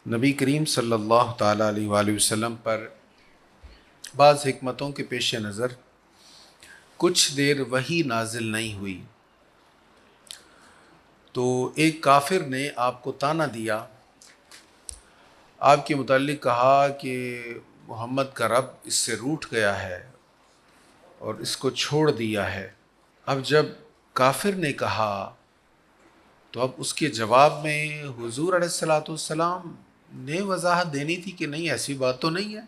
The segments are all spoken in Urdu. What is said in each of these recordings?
نبی کریم صلی اللہ تعالیٰ علیہ وآلہ وسلم پر بعض حکمتوں کے پیش نظر کچھ دیر وحی نازل نہیں ہوئی تو ایک کافر نے آپ کو طعنہ دیا، آپ کے متعلق کہا کہ محمد کا رب اس سے روٹھ گیا ہے اور اس کو چھوڑ دیا ہے۔ اب جب کافر نے کہا تو اب اس کے جواب میں حضور علیہ الصلاۃ والسلام نے وضاحت دینی تھی کہ نہیں، ایسی بات تو نہیں ہے،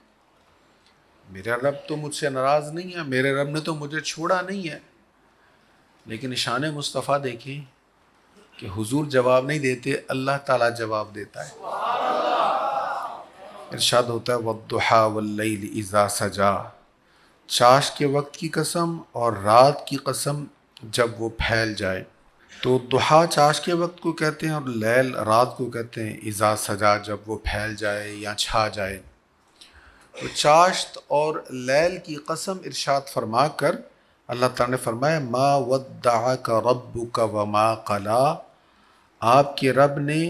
میرا رب تو مجھ سے ناراض نہیں ہے، میرے رب نے تو مجھے چھوڑا نہیں ہے۔ لیکن شان مصطفیٰ دیکھیں کہ حضور جواب نہیں دیتے، اللہ تعالیٰ جواب دیتا ہے۔ ارشاد ہوتا ہے وَالضُّحَىٰ وَاللَّيْلِ إِذَا سَجَىٰ، چاش کے وقت کی قسم اور رات کی قسم جب وہ پھیل جائے۔ تو ضحیٰ چاش کے وقت کو کہتے ہیں اور لیل رات کو کہتے ہیں، اذا سجا جب وہ پھیل جائے یا چھا جائے۔ تو چاشت اور لیل کی قسم ارشاد فرما کر اللہ تعالیٰ نے فرمایا ما ودعک ربک وما قلا، آپ کے رب نے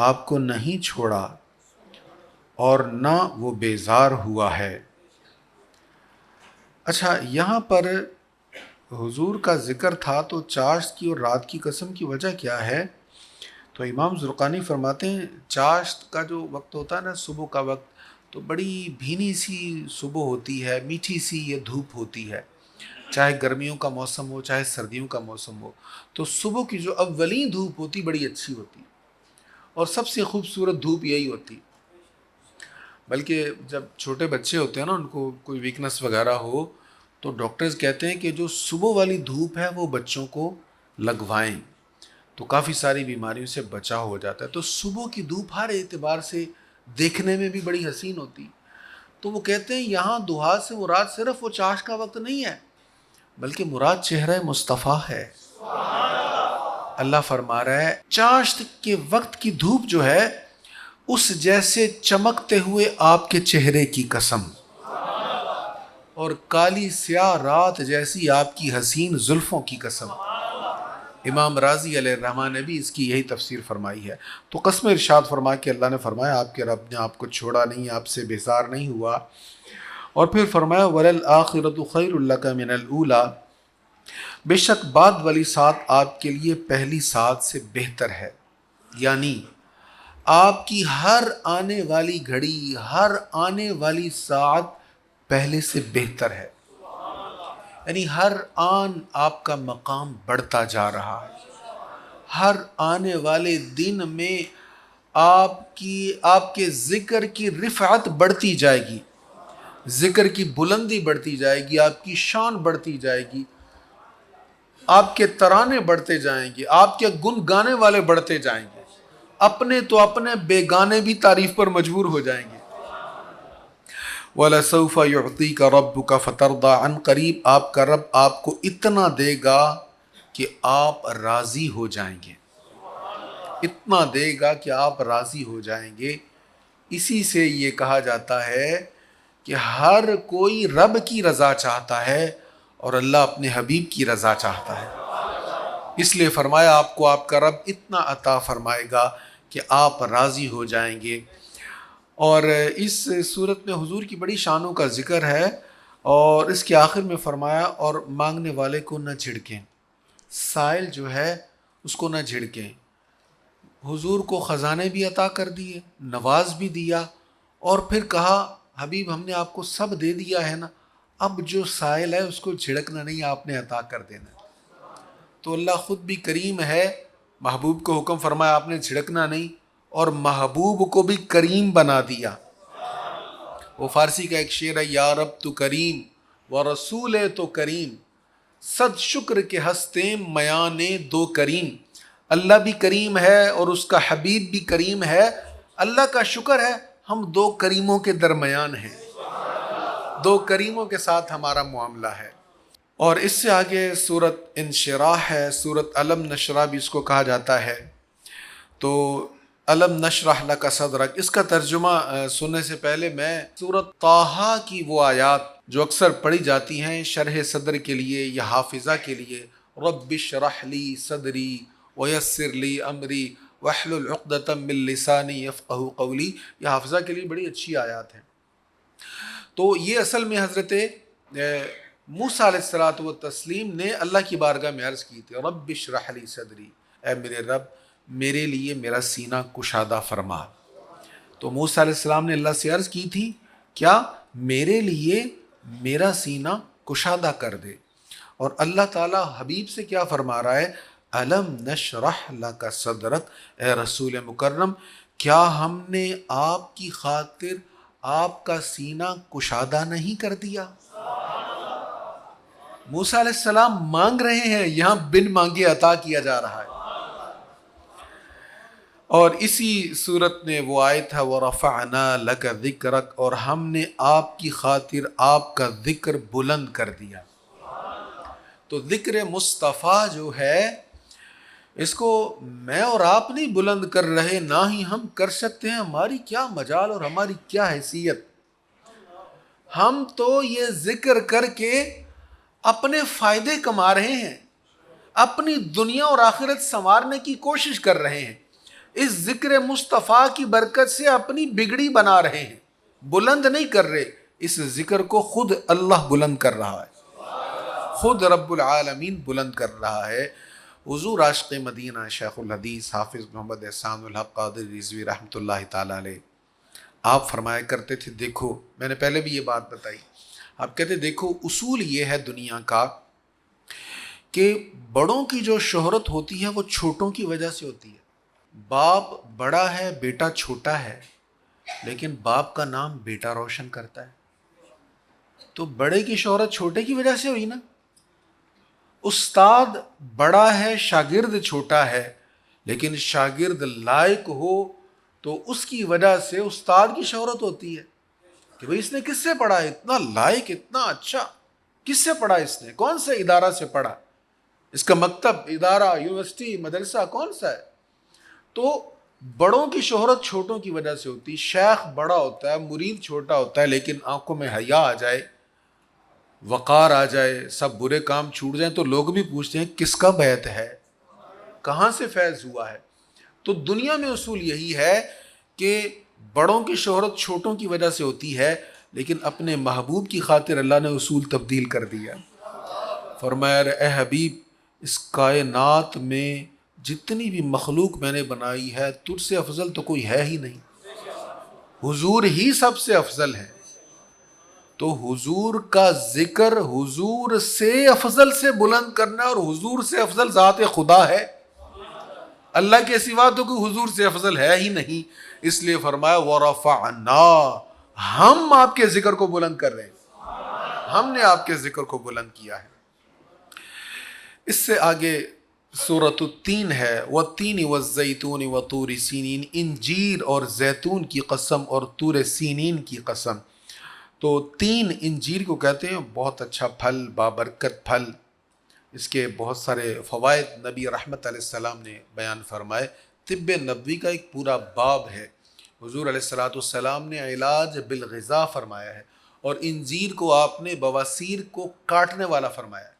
آپ کو نہیں چھوڑا اور نہ وہ بیزار ہوا ہے۔ اچھا، یہاں پر حضور کا ذکر تھا تو چاشت کی اور رات کی قسم کی وجہ کیا ہے؟ تو امام زرقانی فرماتے ہیں چاشت کا جو وقت ہوتا ہے نا، صبح کا وقت، تو بڑی بھینی سی صبح ہوتی ہے، میٹھی سی یہ دھوپ ہوتی ہے، چاہے گرمیوں کا موسم ہو چاہے سردیوں کا موسم ہو، تو صبح کی جو اولین دھوپ ہوتی بڑی اچھی ہوتی اور سب سے خوبصورت دھوپ یہی ہوتی۔ بلکہ جب چھوٹے بچے ہوتے ہیں نا، ان کو کوئی ویکنس وغیرہ ہو تو ڈاکٹرز کہتے ہیں کہ جو صبح والی دھوپ ہے وہ بچوں کو لگوائیں تو کافی ساری بیماریوں سے بچاؤ ہو جاتا ہے۔ تو صبح کی دھوپ ہر اعتبار سے دیکھنے میں بھی بڑی حسین ہوتی، تو وہ کہتے ہیں یہاں ضحیٰ سے مراد صرف وہ چاش کا وقت نہیں ہے بلکہ مراد چہرہ مصطفیٰ ہے۔ اللہ فرما رہا ہے چاشت کے وقت کی دھوپ جو ہے اس جیسے چمکتے ہوئے آپ کے چہرے کی قسم، اور کالی سیاہ رات جیسی آپ کی حسین زلفوں کی قسم۔ امام راضی علیہ الرحمٰن نے بھی اس کی یہی تفسیر فرمائی ہے۔ تو قسم ارشاد فرما کے اللہ نے فرمایا آپ کے رب نے آپ کو چھوڑا نہیں، آپ سے بیزار نہیں ہوا، اور پھر فرمایا وَلَلْآخِرَةُ خَيْرٌ لَكَ مِنَ الْأُولَىٰ، بے شک بعد والی ساتھ آپ کے لیے پہلی ساتھ سے بہتر ہے، یعنی آپ کی ہر آنے والی گھڑی، ہر آنے والی ساعت پہلے سے بہتر ہے، یعنی ہر آن آپ کا مقام بڑھتا جا رہا ہے، ہر آنے والے دن میں آپ کے ذکر کی رفعت بڑھتی جائے گی، ذکر کی بلندی بڑھتی جائے گی، آپ کی شان بڑھتی جائے گی، آپ کے ترانے بڑھتے جائیں گے، آپ کے گن گانے والے بڑھتے جائیں گے، اپنے تو اپنے بیگانے بھی تعریف پر مجبور ہو جائیں گے۔ وَلَسَوْفَ يُعْطِيكَ رَبُّكَ فَتَرْضَىٰ، عن قریب آپ کا رب آپ کو اتنا دے گا کہ آپ راضی ہو جائیں گے، اتنا دے گا کہ آپ راضی ہو جائیں گے۔ اسی سے یہ کہا جاتا ہے کہ ہر کوئی رب کی رضا چاہتا ہے اور اللہ اپنے حبیب کی رضا چاہتا ہے، اس لیے فرمایا آپ کو آپ کا رب اتنا عطا فرمائے گا کہ آپ راضی ہو جائیں گے۔ اور اس صورت میں حضور کی بڑی شانوں کا ذکر ہے، اور اس کے آخر میں فرمایا اور مانگنے والے کو نہ جھڑکیں، سائل جو ہے اس کو نہ جھڑکیں۔ حضور کو خزانے بھی عطا کر دیے، نواز بھی دیا، اور پھر کہا حبیب ہم نے آپ کو سب دے دیا ہے نا، اب جو سائل ہے اس کو جھڑکنا نہیں، آپ نے عطا کر دینا۔ تو اللہ خود بھی کریم ہے، محبوب کو حکم فرمایا آپ نے جھڑکنا نہیں، اور محبوب کو بھی کریم بنا دیا۔ وہ فارسی کا ایک شعر ہے، یا رب تو کریم و رسول تو کریم، صد شکر کے ہستیں میانے دو کریم۔ اللہ بھی کریم ہے اور اس کا حبیب بھی کریم ہے، اللہ کا شکر ہے ہم دو کریموں کے درمیان ہیں، دو کریموں کے ساتھ ہمارا معاملہ ہے۔ اور اس سے آگے سورت انشراح ہے، سورت علم نشرح بھی اس کو کہا جاتا ہے۔ تو علم نشرح لک صدرک، اس کا ترجمہ سننے سے پہلے میں سورت طٰہٰ کی وہ آیات جو اکثر پڑھی جاتی ہیں شرح صدر کے لیے یا حافظہ کے لیے، رب اشرح لی صدری ویسر لی امری وَاحْلُلْ عُقْدَةً مِّن لِّسَانِي يَفْقَهُوا قَوْلِي، یہ حافظہ کے لیے بڑی اچھی آیات ہیں۔ تو یہ اصل میں حضرت موسیٰ علیہ الصلوۃ والتسلیم نے اللہ کی بارگاہ میں عرض کی تھی، رب اشرح لی صدری، اے میرے رب میرے لیے میرا سینہ کشادہ فرما۔ تو موسیٰ علیہ السلام نے اللہ سے عرض کی تھی کیا؟ میرے لیے میرا سینہ کشادہ کر دے۔ اور اللہ تعالیٰ حبیب سے کیا فرما رہا ہے؟ الم نشرح لک صدرک، اے رسول مکرم کیا ہم نے آپ کی خاطر آپ کا سینہ کشادہ نہیں کر دیا؟ موسیٰ علیہ السلام مانگ رہے ہیں، یہاں بن مانگے عطا کیا جا رہا ہے۔ اور اسی صورت میں وہ آیت ہے وَرَفَعْنَا لَكَ ذِكْرَكَ، اور ہم نے آپ کی خاطر آپ کا ذکر بلند کر دیا۔ تو ذکر مصطفیٰ جو ہے اس کو میں اور آپ نہیں بلند کر رہے، نہ ہی ہم کر سکتے ہیں، ہماری کیا مجال اور ہماری کیا حیثیت۔ ہم تو یہ ذکر کر کے اپنے فائدے کما رہے ہیں، اپنی دنیا اور آخرت سنوارنے کی کوشش کر رہے ہیں، اس ذکر مصطفیٰ کی برکت سے اپنی بگڑی بنا رہے ہیں، بلند نہیں کر رہے۔ اس ذکر کو خود اللہ بلند کر رہا ہے، خود رب العالمین بلند کر رہا ہے۔ حضور عاشق مدینہ شیخ الحدیث حافظ محمد احسان الحق قادری رضوی رحمۃ اللہ تعالیٰ علیہ، آپ فرمایا کرتے تھے، دیکھو میں نے پہلے بھی یہ بات بتائی، آپ کہتے دیکھو اصول یہ ہے دنیا کا کہ بڑوں کی جو شہرت ہوتی ہے وہ چھوٹوں کی وجہ سے ہوتی ہے۔ باپ بڑا ہے بیٹا چھوٹا ہے، لیکن باپ کا نام بیٹا روشن کرتا ہے، تو بڑے کی شہرت چھوٹے کی وجہ سے ہوئی نا۔ استاد بڑا ہے شاگرد چھوٹا ہے، لیکن شاگرد لائق ہو تو اس کی وجہ سے استاد کی شہرت ہوتی ہے کہ بھئی اس نے کس سے پڑھا ہے، اتنا لائق اتنا اچھا، کس سے پڑھا اس نے، کون سے ادارہ سے پڑھا، اس کا مکتب ادارہ یونیورسٹی مدرسہ کون سا ہے۔ تو بڑوں کی شہرت چھوٹوں کی وجہ سے ہوتی، شیخ بڑا ہوتا ہے مرید چھوٹا ہوتا ہے، لیکن آنکھوں میں حیا آ جائے وقار آ جائے سب برے کام چھوٹ جائیں تو لوگ بھی پوچھتے ہیں کس کا بیعت ہے، کہاں سے فیض ہوا ہے۔ تو دنیا میں اصول یہی ہے کہ بڑوں کی شہرت چھوٹوں کی وجہ سے ہوتی ہے، لیکن اپنے محبوب کی خاطر اللہ نے اصول تبدیل کر دیا۔ فرمایا اے حبیب اس کائنات میں جتنی بھی مخلوق میں نے بنائی ہے تجھ سے افضل تو کوئی ہے ہی نہیں، حضور ہی سب سے افضل ہے۔ تو حضور کا ذکر حضور سے افضل سے بلند کرنا، اور حضور سے افضل ذات خدا ہے، اللہ کے سوا تو کوئی حضور سے افضل ہے ہی نہیں۔ اس لیے فرمایا وَرَفَعْنَا، ہم آپ کے ذکر کو بلند کر رہے ہیں، ہم نے آپ کے ذکر کو بلند کیا ہے۔ اس سے آگے سورۃ التین ہے، وَالتِّینِ وَالزَّیْتُونِ وَطُورِ سِینِین، انجیر اور زیتون کی قسم اور طور سینین کی قسم۔ تو تین انجیر کو کہتے ہیں، بہت اچھا پھل بابرکت پھل، اس کے بہت سارے فوائد نبی رحمت علیہ السلام نے بیان فرمائے۔ طب نبوی کا ایک پورا باب ہے، حضور علیہ السلام نے علاج بالغذا فرمایا ہے، اور انجیر کو آپ نے بواسیر کو کاٹنے والا فرمایا ہے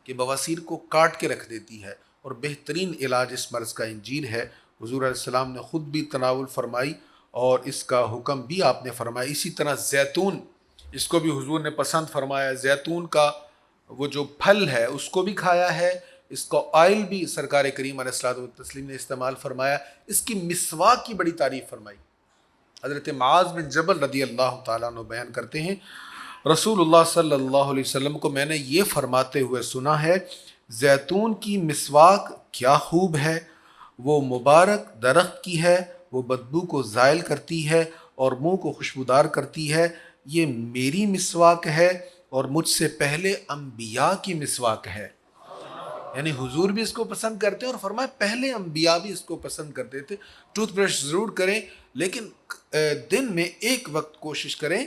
کہ بواسیر کو کاٹ کے رکھ دیتی ہے، اور بہترین علاج اس مرض کا انجیر ہے۔ حضور علیہ السلام نے خود بھی تناول فرمائی اور اس کا حکم بھی آپ نے فرمایا۔ اسی طرح زیتون، اس کو بھی حضور نے پسند فرمایا، زیتون کا وہ جو پھل ہے اس کو بھی کھایا ہے، اس کا آئل بھی سرکار کریم علیہ الصلوۃ والتسلیم نے استعمال فرمایا، اس کی مسواک کی بڑی تعریف فرمائی۔ حضرت معاذ بن جبل رضی اللہ تعالیٰ عنہ بیان کرتے ہیں، رسول اللہ صلی اللہ علیہ وسلم کو میں نے یہ فرماتے ہوئے سنا ہے، زیتون کی مسواک کیا خوب ہے، وہ مبارک درخت کی ہے، وہ بدبو کو زائل کرتی ہے اور منہ کو خوشبودار کرتی ہے، یہ میری مسواک ہے اور مجھ سے پہلے انبیاء کی مسواک ہے۔ یعنی حضور بھی اس کو پسند کرتے ہیں، اور فرمایا پہلے انبیاء بھی اس کو پسند کرتے تھے۔ ٹوتھ برش ضرور کریں، لیکن دن میں ایک وقت کوشش کریں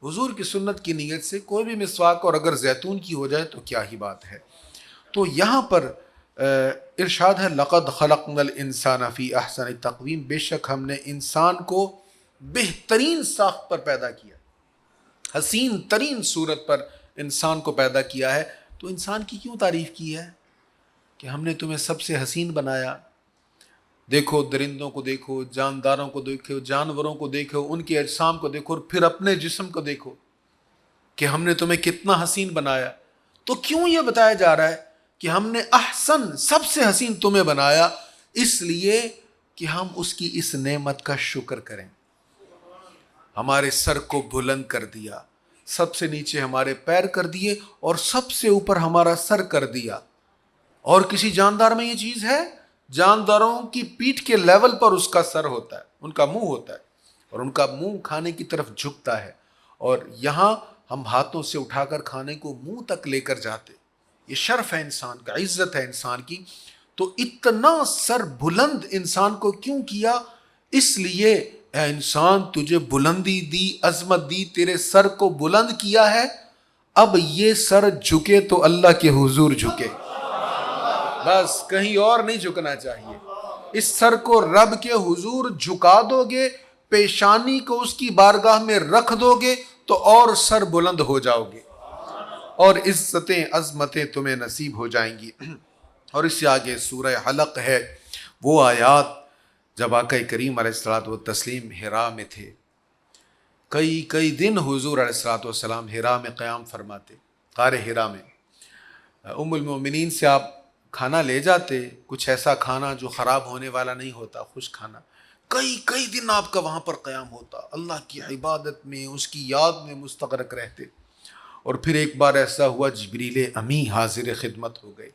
حضور کی سنت کی نیت سے کوئی بھی مسواک، اور اگر زیتون کی ہو جائے تو کیا ہی بات ہے۔ تو یہاں پر ارشاد ہے لَقَدْ خَلَقْنَا الْإِنسَانَ فِي أَحْسَنِ تَقْوِيمٍ، بے شک ہم نے انسان کو بہترین ساخت پر پیدا کیا، حسین ترین صورت پر انسان کو پیدا کیا ہے۔ تو انسان کی کیوں تعریف کی ہے کہ ہم نے تمہیں سب سے حسین بنایا، دیکھو درندوں کو دیکھو، جانداروں کو دیکھو، جانوروں کو دیکھو، ان کے اجسام کو دیکھو، اور پھر اپنے جسم کو دیکھو کہ ہم نے تمہیں کتنا حسین بنایا۔ تو کیوں یہ بتایا جا رہا ہے کہ ہم نے احسن، سب سے حسین تمہیں بنایا؟ اس لیے کہ ہم اس کی اس نعمت کا شکر کریں۔ ہمارے سر کو بلند کر دیا، سب سے نیچے ہمارے پیر کر دیے، اور سب سے اوپر ہمارا سر کر دیا۔ اور کسی جاندار میں یہ چیز ہے؟ جانداروں کی پیٹھ کے لیول پر اس کا سر ہوتا ہے، ان کا منہ ہوتا ہے، اور ان کا منہ کھانے کی طرف جھکتا ہے، اور یہاں ہم ہاتھوں سے اٹھا کر کھانے کو منہ تک لے کر جاتے۔ یہ شرف ہے انسان کا، عزت ہے انسان کی۔ تو اتنا سر بلند انسان کو کیوں کیا؟ اس لیے اے انسان تجھے بلندی دی، عظمت دی، تیرے سر کو بلند کیا ہے، اب یہ سر جھکے تو اللہ کے حضور جھکے، بس کہیں اور نہیں جھکنا چاہیے۔ اس سر کو رب کے حضور جھکا دو گے، پیشانی کو اس کی بارگاہ میں رکھ دو گے، تو اور سر بلند ہو جاؤ گے، اور عزتیں عظمتیں تمہیں نصیب ہو جائیں گی۔ اور اس سے آگے سورہ حلق ہے، وہ آیات جب آقا کریم علیہ الصلوۃ والتسلیم حرا میں تھے، کئی دن حضور علیہ الصلوۃ والسلام حرا میں قیام فرماتے، غار حرا میں۔ ام المومنین سے آپ کھانا لے جاتے، کچھ ایسا کھانا جو خراب ہونے والا نہیں ہوتا، خوش کھانا۔ کئی دن آپ کا وہاں پر قیام ہوتا، اللہ کی عبادت میں، اس کی یاد میں مستغرق رہتے۔ اور پھر ایک بار ایسا ہوا، جبریل امی حاضر خدمت ہو گئے،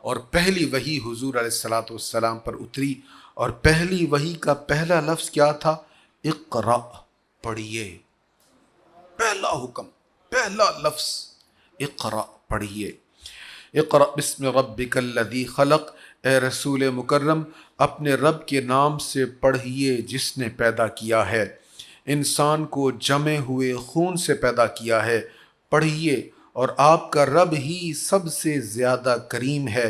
اور پہلی وحی حضور علیہ الصلوۃ والسلام پر اتری، اور پہلی وحی کا پہلا لفظ کیا تھا؟ اقرأ، پڑھیے۔ پہلا حکم، پہلا لفظ اقرأ، پڑھیے۔ اقرأ بسم ربک الذی خلق، اے رسول مکرم اپنے رب کے نام سے پڑھیے جس نے پیدا کیا ہے، انسان کو جمے ہوئے خون سے پیدا کیا ہے، پڑھیے۔ اور آپ کا رب ہی سب سے زیادہ کریم ہے،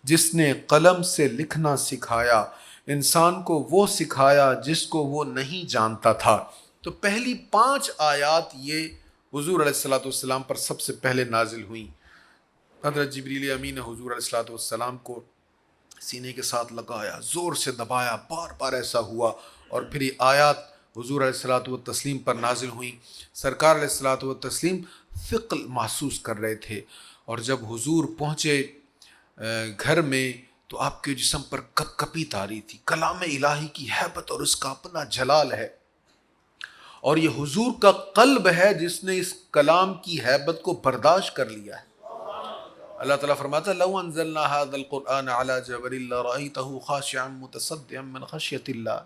جس نے قلم سے لکھنا سکھایا، انسان کو وہ سکھایا جس کو وہ نہیں جانتا تھا۔ تو پہلی 5 آیات یہ حضور علیہ الصلوۃ والسلام پر سب سے پہلے نازل ہوئیں۔ حضرت جبریل امین نے حضور علیہ الصلوۃ والسلام کو سینے کے ساتھ لگایا، زور سے دبایا، بار بار ایسا ہوا، اور پھر یہ آیات حضور علیہ الصلوۃ والتسلیم پر نازل ہوئیں۔ سرکار علیہ الصلوۃ والتسلیم ثقل محسوس کر رہے تھے، اور جب حضور پہنچے گھر میں تو آپ کے جسم پر کپ کپی تاری تھی۔ کلام الہی کی ہیبت اور اس کا اپنا جلال ہے، اور یہ حضور کا قلب ہے جس نے اس کلام کی ہیبت کو برداشت کر لیا ہے۔ اللہ تعالیٰ فرماتا ہے لو انزلنا هذا القرآن على جبل لرأيته خاشعا متصدعا من خشیۃ اللہ۔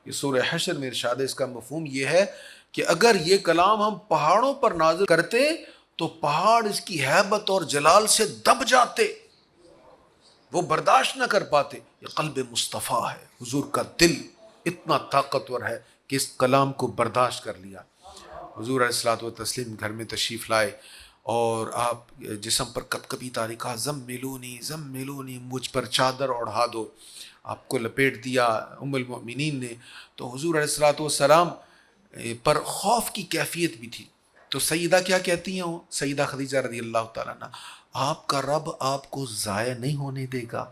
یہ سورہ حشر میں ارشاد ہے، اس کا مفہوم یہ ہے کہ اگر یہ کلام ہم پہاڑوں پر نازل کرتے تو پہاڑ اس کی ہیبت اور جلال سے دب جاتے، وہ برداشت نہ کر پاتے۔ یہ قلب مصطفیٰ ہے، حضور کا دل اتنا طاقتور ہے کہ اس کلام کو برداشت کر لیا۔ حضور علیہ الصلوۃ والتسلیم گھر میں تشریف لائے، اور آپ جسم پر کپ کپی تاری، کہا زملونی زملونی، مجھ پر چادر اوڑھا دو، آپ کو لپیٹ دیا ام المؤمنین نے۔ تو حضور علیہ الصلوۃ والسلام پر خوف کی کیفیت بھی تھی۔ تو سیدہ کیا کہتی ہیں؟ وہ سیدہ خدیجہ رضی اللہ تعالیٰ عنہ، آپ کا رب آپ کو ضائع نہیں ہونے دے گا،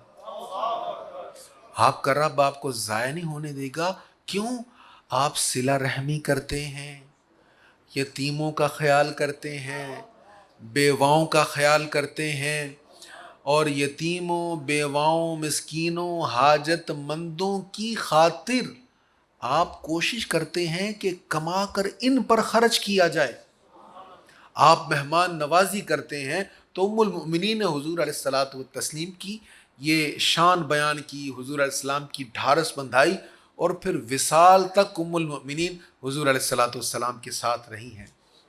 آپ کا رب آپ کو ضائع نہیں ہونے دے گا۔ کیوں؟ آپ صلہ رحمی کرتے ہیں، یتیموں کا خیال کرتے ہیں، بیواؤں کا خیال کرتے ہیں، اور یتیموں، بیواؤں، مسکینوں، حاجت مندوں کی خاطر آپ کوشش کرتے ہیں کہ کما کر ان پر خرچ کیا جائے، آپ مہمان نوازی کرتے ہیں۔ تو ام المؤمنین نے حضور علیہ الصلوۃ والتسلیم کی یہ شان بیان کی، حضور علیہ السلام کی ڈھارس بندھائی، اور پھر وصال تک ام المؤمنین حضور علیہ الصلوۃ والسلام کے ساتھ رہی ہیں۔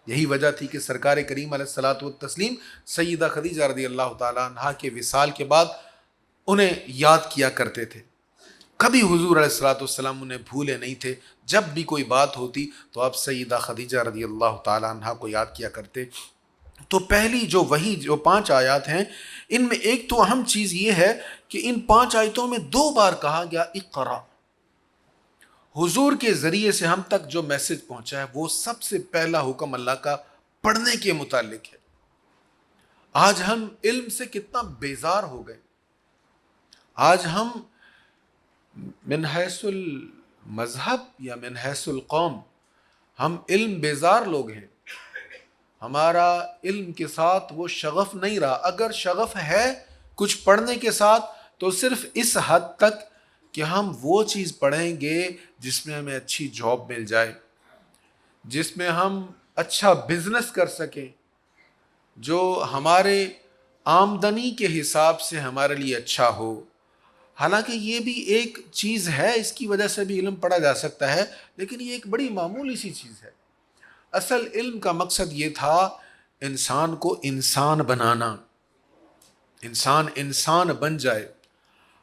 یہی وجہ تھی کہ سرکار کریم علیہ الصلوۃ والتسلیم سیدہ خدیجہ رضی اللہ تعالیٰ عنہا کے وصال کے بعد انہیں یاد کیا کرتے تھے، کبھی حضور علیہ الصلوۃ والسلام انہیں بھولے نہیں تھے۔ جب بھی کوئی بات ہوتی تو آپ سیدہ خدیجہ رضی اللہ تعالیٰ عنہا کو یاد کیا کرتے۔ تو پہلی جو وحی، جو 5 آیات ہیں، ان میں ایک تو اہم چیز یہ ہے کہ ان 5 آیتوں میں 2 بار کہا گیا اقرا۔ حضور کے ذریعے سے ہم تک جو میسج پہنچا ہے وہ سب سے پہلا حکم اللہ کا پڑھنے کے متعلق ہے۔ آج ہم علم سے کتنا بیزار ہو گئے، آج ہم من حیث المذہب یا من حیث القوم ہم علم بیزار لوگ ہیں. ہمارا علم کے ساتھ وہ شغف نہیں رہا. اگر شغف ہے کچھ پڑھنے کے ساتھ تو صرف اس حد تک کہ ہم وہ چیز پڑھیں گے جس میں ہمیں اچھی جاب مل جائے، جس میں ہم اچھا بزنس کر سکیں، جو ہمارے آمدنی کے حساب سے ہمارے لیے اچھا ہو. حالانکہ یہ بھی ایک چیز ہے، اس کی وجہ سے بھی علم پڑھا جا سکتا ہے، لیکن یہ ایک بڑی معمولی سی چیز ہے. اصل علم کا مقصد یہ تھا انسان کو انسان بنانا، انسان بن جائے.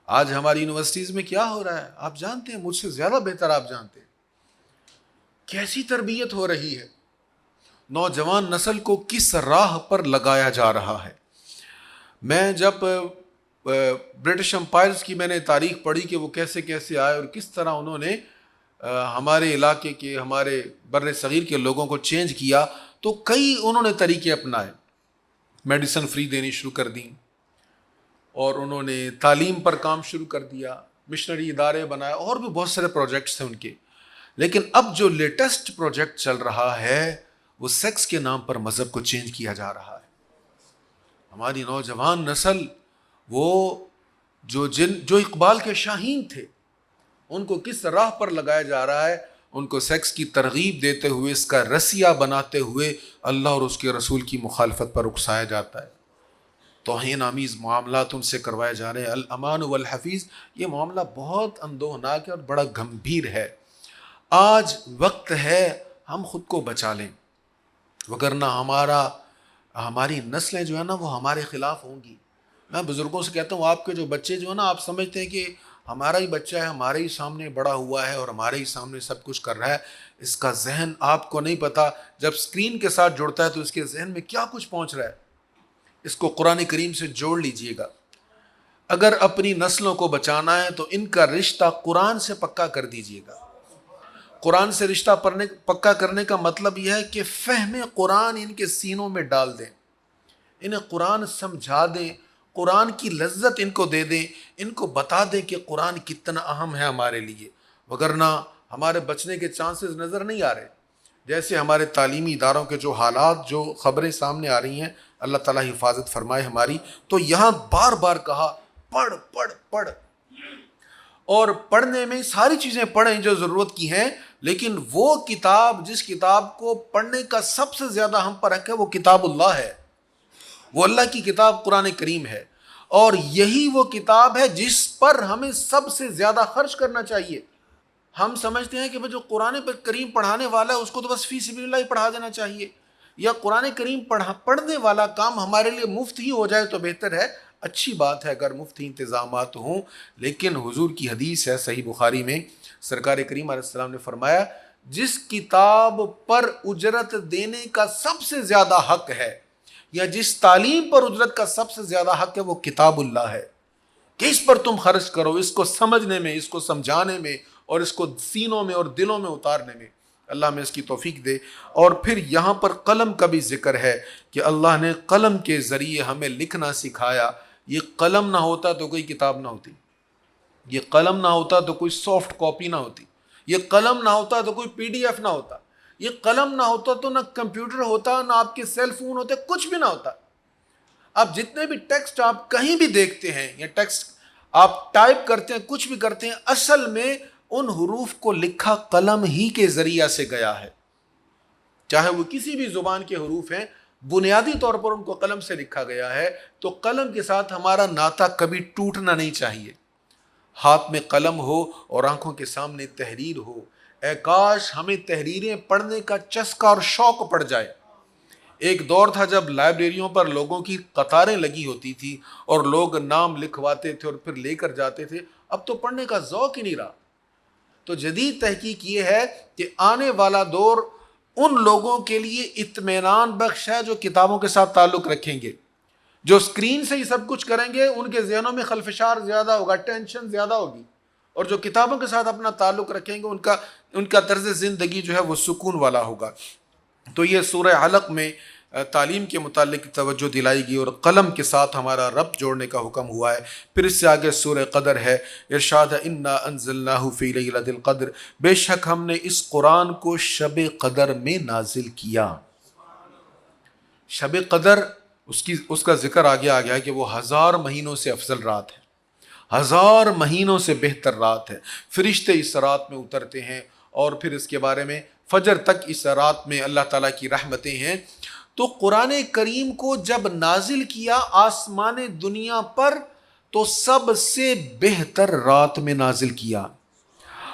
آج ہماری یونیورسٹیز میں کیا ہو رہا ہے آپ جانتے ہیں، مجھ سے زیادہ بہتر آپ جانتے ہیں. کیسی تربیت ہو رہی ہے، نوجوان نسل کو کس راہ پر لگایا جا رہا ہے. میں جب برٹش امپائرز کی میں نے تاریخ پڑھی کہ وہ کیسے کیسے آئے اور کس طرح انہوں نے ہمارے علاقے کے، ہمارے بر صغیر کے لوگوں کو چینج کیا، تو کئی انہوں نے طریقے اپنائے. میڈیسن فری دینی شروع کر دیں، اور انہوں نے تعلیم پر کام شروع کر دیا، مشنری ادارے بنائے، اور بھی بہت سارے پروجیکٹس ہیں ان کے. لیکن اب جو لیٹسٹ پروجیکٹ چل رہا ہے وہ سیکس کے نام پر مذہب کو چینج کیا جا رہا ہے. ہماری نوجوان نسل وہ جو اقبال کے شاہین تھے ان کو کس راہ پر لگایا جا رہا ہے. ان کو سیکس کی ترغیب دیتے ہوئے، اس کا رسیہ بناتے ہوئے اللہ اور اس کے رسول کی مخالفت پر اکسایا جاتا ہے. توہین آمیز معاملات ان سے کروائے جا رہے ہیں. الامان والحفیظ، یہ معاملہ بہت اندوہناک ہے اور بڑا گمبھیر ہے. آج وقت ہے ہم خود کو بچا لیں، وگرنہ ہماری نسلیں جو ہے نا وہ ہمارے خلاف ہوں گی. میں بزرگوں سے کہتا ہوں آپ کے جو بچے جو ہے نا، آپ سمجھتے ہیں کہ ہمارا ہی بچہ ہے، ہمارے ہی سامنے بڑا ہوا ہے اور ہمارے ہی سامنے سب کچھ کر رہا ہے. اس کا ذہن آپ کو نہیں پتا، جب سکرین کے ساتھ جڑتا ہے تو اس کے ذہن میں کیا کچھ پہنچ رہا ہے. اس کو قرآن کریم سے جوڑ لیجئے گا. اگر اپنی نسلوں کو بچانا ہے تو ان کا رشتہ قرآن سے پکا کر دیجئے گا. قرآن سے رشتہ پکا کرنے کا مطلب یہ ہے کہ فہم قرآن ان کے سینوں میں ڈال دیں، انہیں قرآن سمجھا دیں، قرآن کی لذت ان کو دے دیں، ان کو بتا دیں کہ قرآن کتنا اہم ہے ہمارے لیے. وگرنہ ہمارے بچنے کے چانسز نظر نہیں آ رہے. جیسے ہمارے تعلیمی اداروں کے جو حالات، جو خبریں سامنے آ رہی ہیں، اللہ تعالیٰ حفاظت فرمائے ہماری. تو یہاں بار بار کہا پڑھ پڑھ پڑھ، اور پڑھنے میں ساری چیزیں پڑھیں جو ضرورت کی ہیں، لیکن وہ کتاب جس کتاب کو پڑھنے کا سب سے زیادہ ہم پر حق ہے وہ کتاب اللہ ہے، وہ اللہ کی کتاب قرآن کریم ہے. اور یہی وہ کتاب ہے جس پر ہمیں سب سے زیادہ خرچ کرنا چاہیے. ہم سمجھتے ہیں کہ جو قرآن کریم پڑھانے والا ہے اس کو تو بس فی سبیل اللہ ہی پڑھا دینا چاہیے، یا قرآن کریم پڑھنے والا کام ہمارے لیے مفت ہی ہو جائے تو بہتر ہے. اچھی بات ہے اگر مفتی انتظامات ہوں، لیکن حضور کی حدیث ہے صحیح بخاری میں، سرکار کریم علیہ السلام نے فرمایا جس کتاب پر اجرت دینے کا سب سے زیادہ حق ہے، یا جس تعلیم پر اجرت کا سب سے زیادہ حق ہے، وہ کتاب اللہ ہے. کہ اس پر تم خرچ کرو، اس کو سمجھنے میں، اس کو سمجھانے میں، اور اس کو سینوں میں اور دلوں میں اتارنے میں. اللہ میں اس کی توفیق دے. اور پھر یہاں پر قلم کا بھی ذکر ہے کہ اللہ نے قلم کے ذریعے ہمیں لکھنا سکھایا. یہ قلم نہ ہوتا تو کوئی کتاب نہ ہوتی، یہ قلم نہ ہوتا تو کوئی سافٹ کاپی نہ ہوتی، یہ قلم نہ ہوتا تو کوئی PDF نہ ہوتا، یہ قلم نہ ہوتا تو نہ کمپیوٹر ہوتا، نہ آپ کے سیل فون ہوتے، کچھ بھی نہ ہوتا. آپ جتنے بھی ٹیکسٹ آپ کہیں بھی دیکھتے ہیں یا ٹیکسٹ آپ ٹائپ کرتے ہیں، کچھ بھی کرتے ہیں، اصل میں ان حروف کو لکھا قلم ہی کے ذریعہ سے گیا ہے. چاہے وہ کسی بھی زبان کے حروف ہیں، بنیادی طور پر ان کو قلم سے لکھا گیا ہے. تو قلم کے ساتھ ہمارا ناطہ کبھی ٹوٹنا نہیں چاہیے. ہاتھ میں قلم ہو اور آنکھوں کے سامنے تحریر ہو. اے کاش ہمیں تحریریں پڑھنے کا چسکا اور شوق پڑ جائے. ایک دور تھا جب لائبریریوں پر لوگوں کی قطاریں لگی ہوتی تھی اور لوگ نام لکھواتے تھے اور پھر لے کر جاتے تھے. اب تو پڑھنے کا ذوق ہی نہیں رہا. تو جدید تحقیق یہ ہے کہ آنے والا دور ان لوگوں کے لیے اطمینان بخش ہے جو کتابوں کے ساتھ تعلق رکھیں گے. جو اسکرین سے ہی سب کچھ کریں گے ان کے ذہنوں میں خلفشار زیادہ ہوگا، ٹینشن زیادہ ہوگی. اور جو کتابوں کے ساتھ اپنا تعلق رکھیں گے ان کا طرز زندگی جو ہے وہ سکون والا ہوگا. تو یہ سورہ علق میں تعلیم کے متعلق توجہ دلائی گئی اور قلم کے ساتھ ہمارا ربط جوڑنے کا حکم ہوا ہے۔ پھر اس سے آگے سورہ قدر ہے، ارشاد ہے انا انزلناہ فی لیلۃ القدر، بے شک ہم نے اس قرآن کو شب قدر میں نازل کیا۔ شب قدر اس کا ذکر آگے آ گیا کہ وہ 1000 مہینوں سے افضل رات ہے، 1000 مہینوں سے بہتر رات ہے۔ فرشتے اس رات میں اترتے ہیں، اور پھر اس کے بارے میں فجر تک اس رات میں اللہ تعالیٰ کی رحمتیں ہیں۔ تو قرآن کریم کو جب نازل کیا آسمان دنیا پر تو سب سے بہتر رات میں نازل کیا،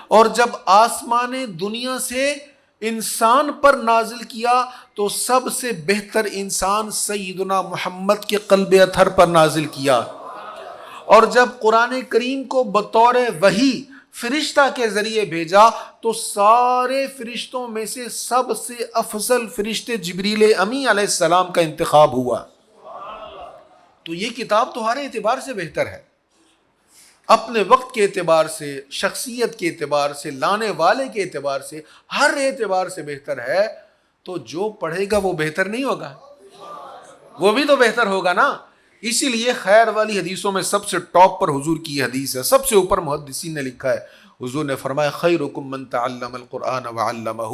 اور جب آسمان دنیا سے انسان پر نازل کیا تو سب سے بہتر انسان سیدنا محمد کے قلب اطہر پر نازل کیا، اور جب قرآن کریم کو بطور وحی فرشتہ کے ذریعے بھیجا تو سارے فرشتوں میں سے سب سے افضل فرشتے جبریل امی علیہ السلام کا انتخاب ہوا۔ تو یہ کتاب تو ہر اعتبار سے بہتر ہے، اپنے وقت کے اعتبار سے، شخصیت کے اعتبار سے، لانے والے کے اعتبار سے، ہر اعتبار سے بہتر ہے۔ تو جو پڑھے گا وہ بہتر نہیں ہوگا؟ وہ بھی تو بہتر ہوگا نا۔ اسی لیے خیر والی حدیثوں میں سب سے ٹاپ پر حضور کی حدیث ہے، سب سے اوپر محدثین نے لکھا ہے، حضور نے فرمایا خیرکم من تعلم القرآن وعلمہ،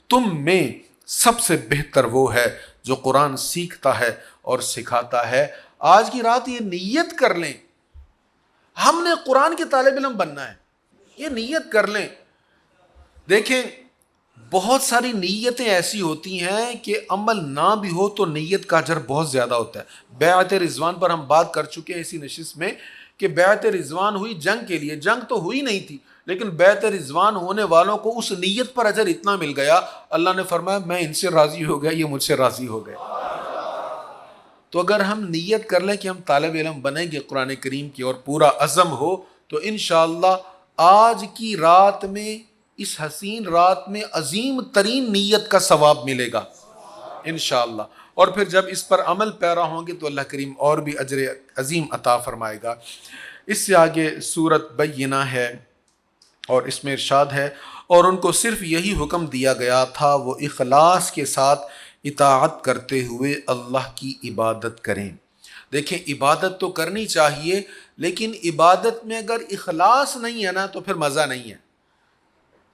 تم میں سب سے بہتر وہ ہے جو قرآن سیکھتا ہے اور سکھاتا ہے۔ آج کی رات یہ نیت کر لیں، ہم نے قرآن کے طالب علم بننا ہے، یہ نیت کر لیں۔ دیکھیں بہت ساری نیتیں ایسی ہوتی ہیں کہ عمل نہ بھی ہو تو نیت کا اجر بہت زیادہ ہوتا ہے۔ بیعت رضوان پر ہم بات کر چکے ہیں اسی نشست میں کہ بیعت رضوان ہوئی جنگ کے لیے، جنگ تو ہوئی نہیں تھی لیکن بیعت رضوان ہونے والوں کو اس نیت پر اجر اتنا مل گیا، اللہ نے فرمایا میں ان سے راضی ہو گیا، یہ مجھ سے راضی ہو گئے۔ تو اگر ہم نیت کر لیں کہ ہم طالب علم بنیں گے قرآن کریم کی اور پورا عزم ہو تو انشاءاللہ آج کی رات میں، اس حسین رات میں عظیم ترین نیت کا ثواب ملے گا انشاءاللہ، اور پھر جب اس پر عمل پیرا ہوں گے تو اللہ کریم اور بھی اجر عظیم عطا فرمائے گا۔ اس سے آگے سورت بینہ ہے اور اس میں ارشاد ہے اور ان کو صرف یہی حکم دیا گیا تھا وہ اخلاص کے ساتھ اطاعت کرتے ہوئے اللہ کی عبادت کریں۔ دیکھیں عبادت تو کرنی چاہیے لیکن عبادت میں اگر اخلاص نہیں ہے نا تو پھر مزہ نہیں ہے۔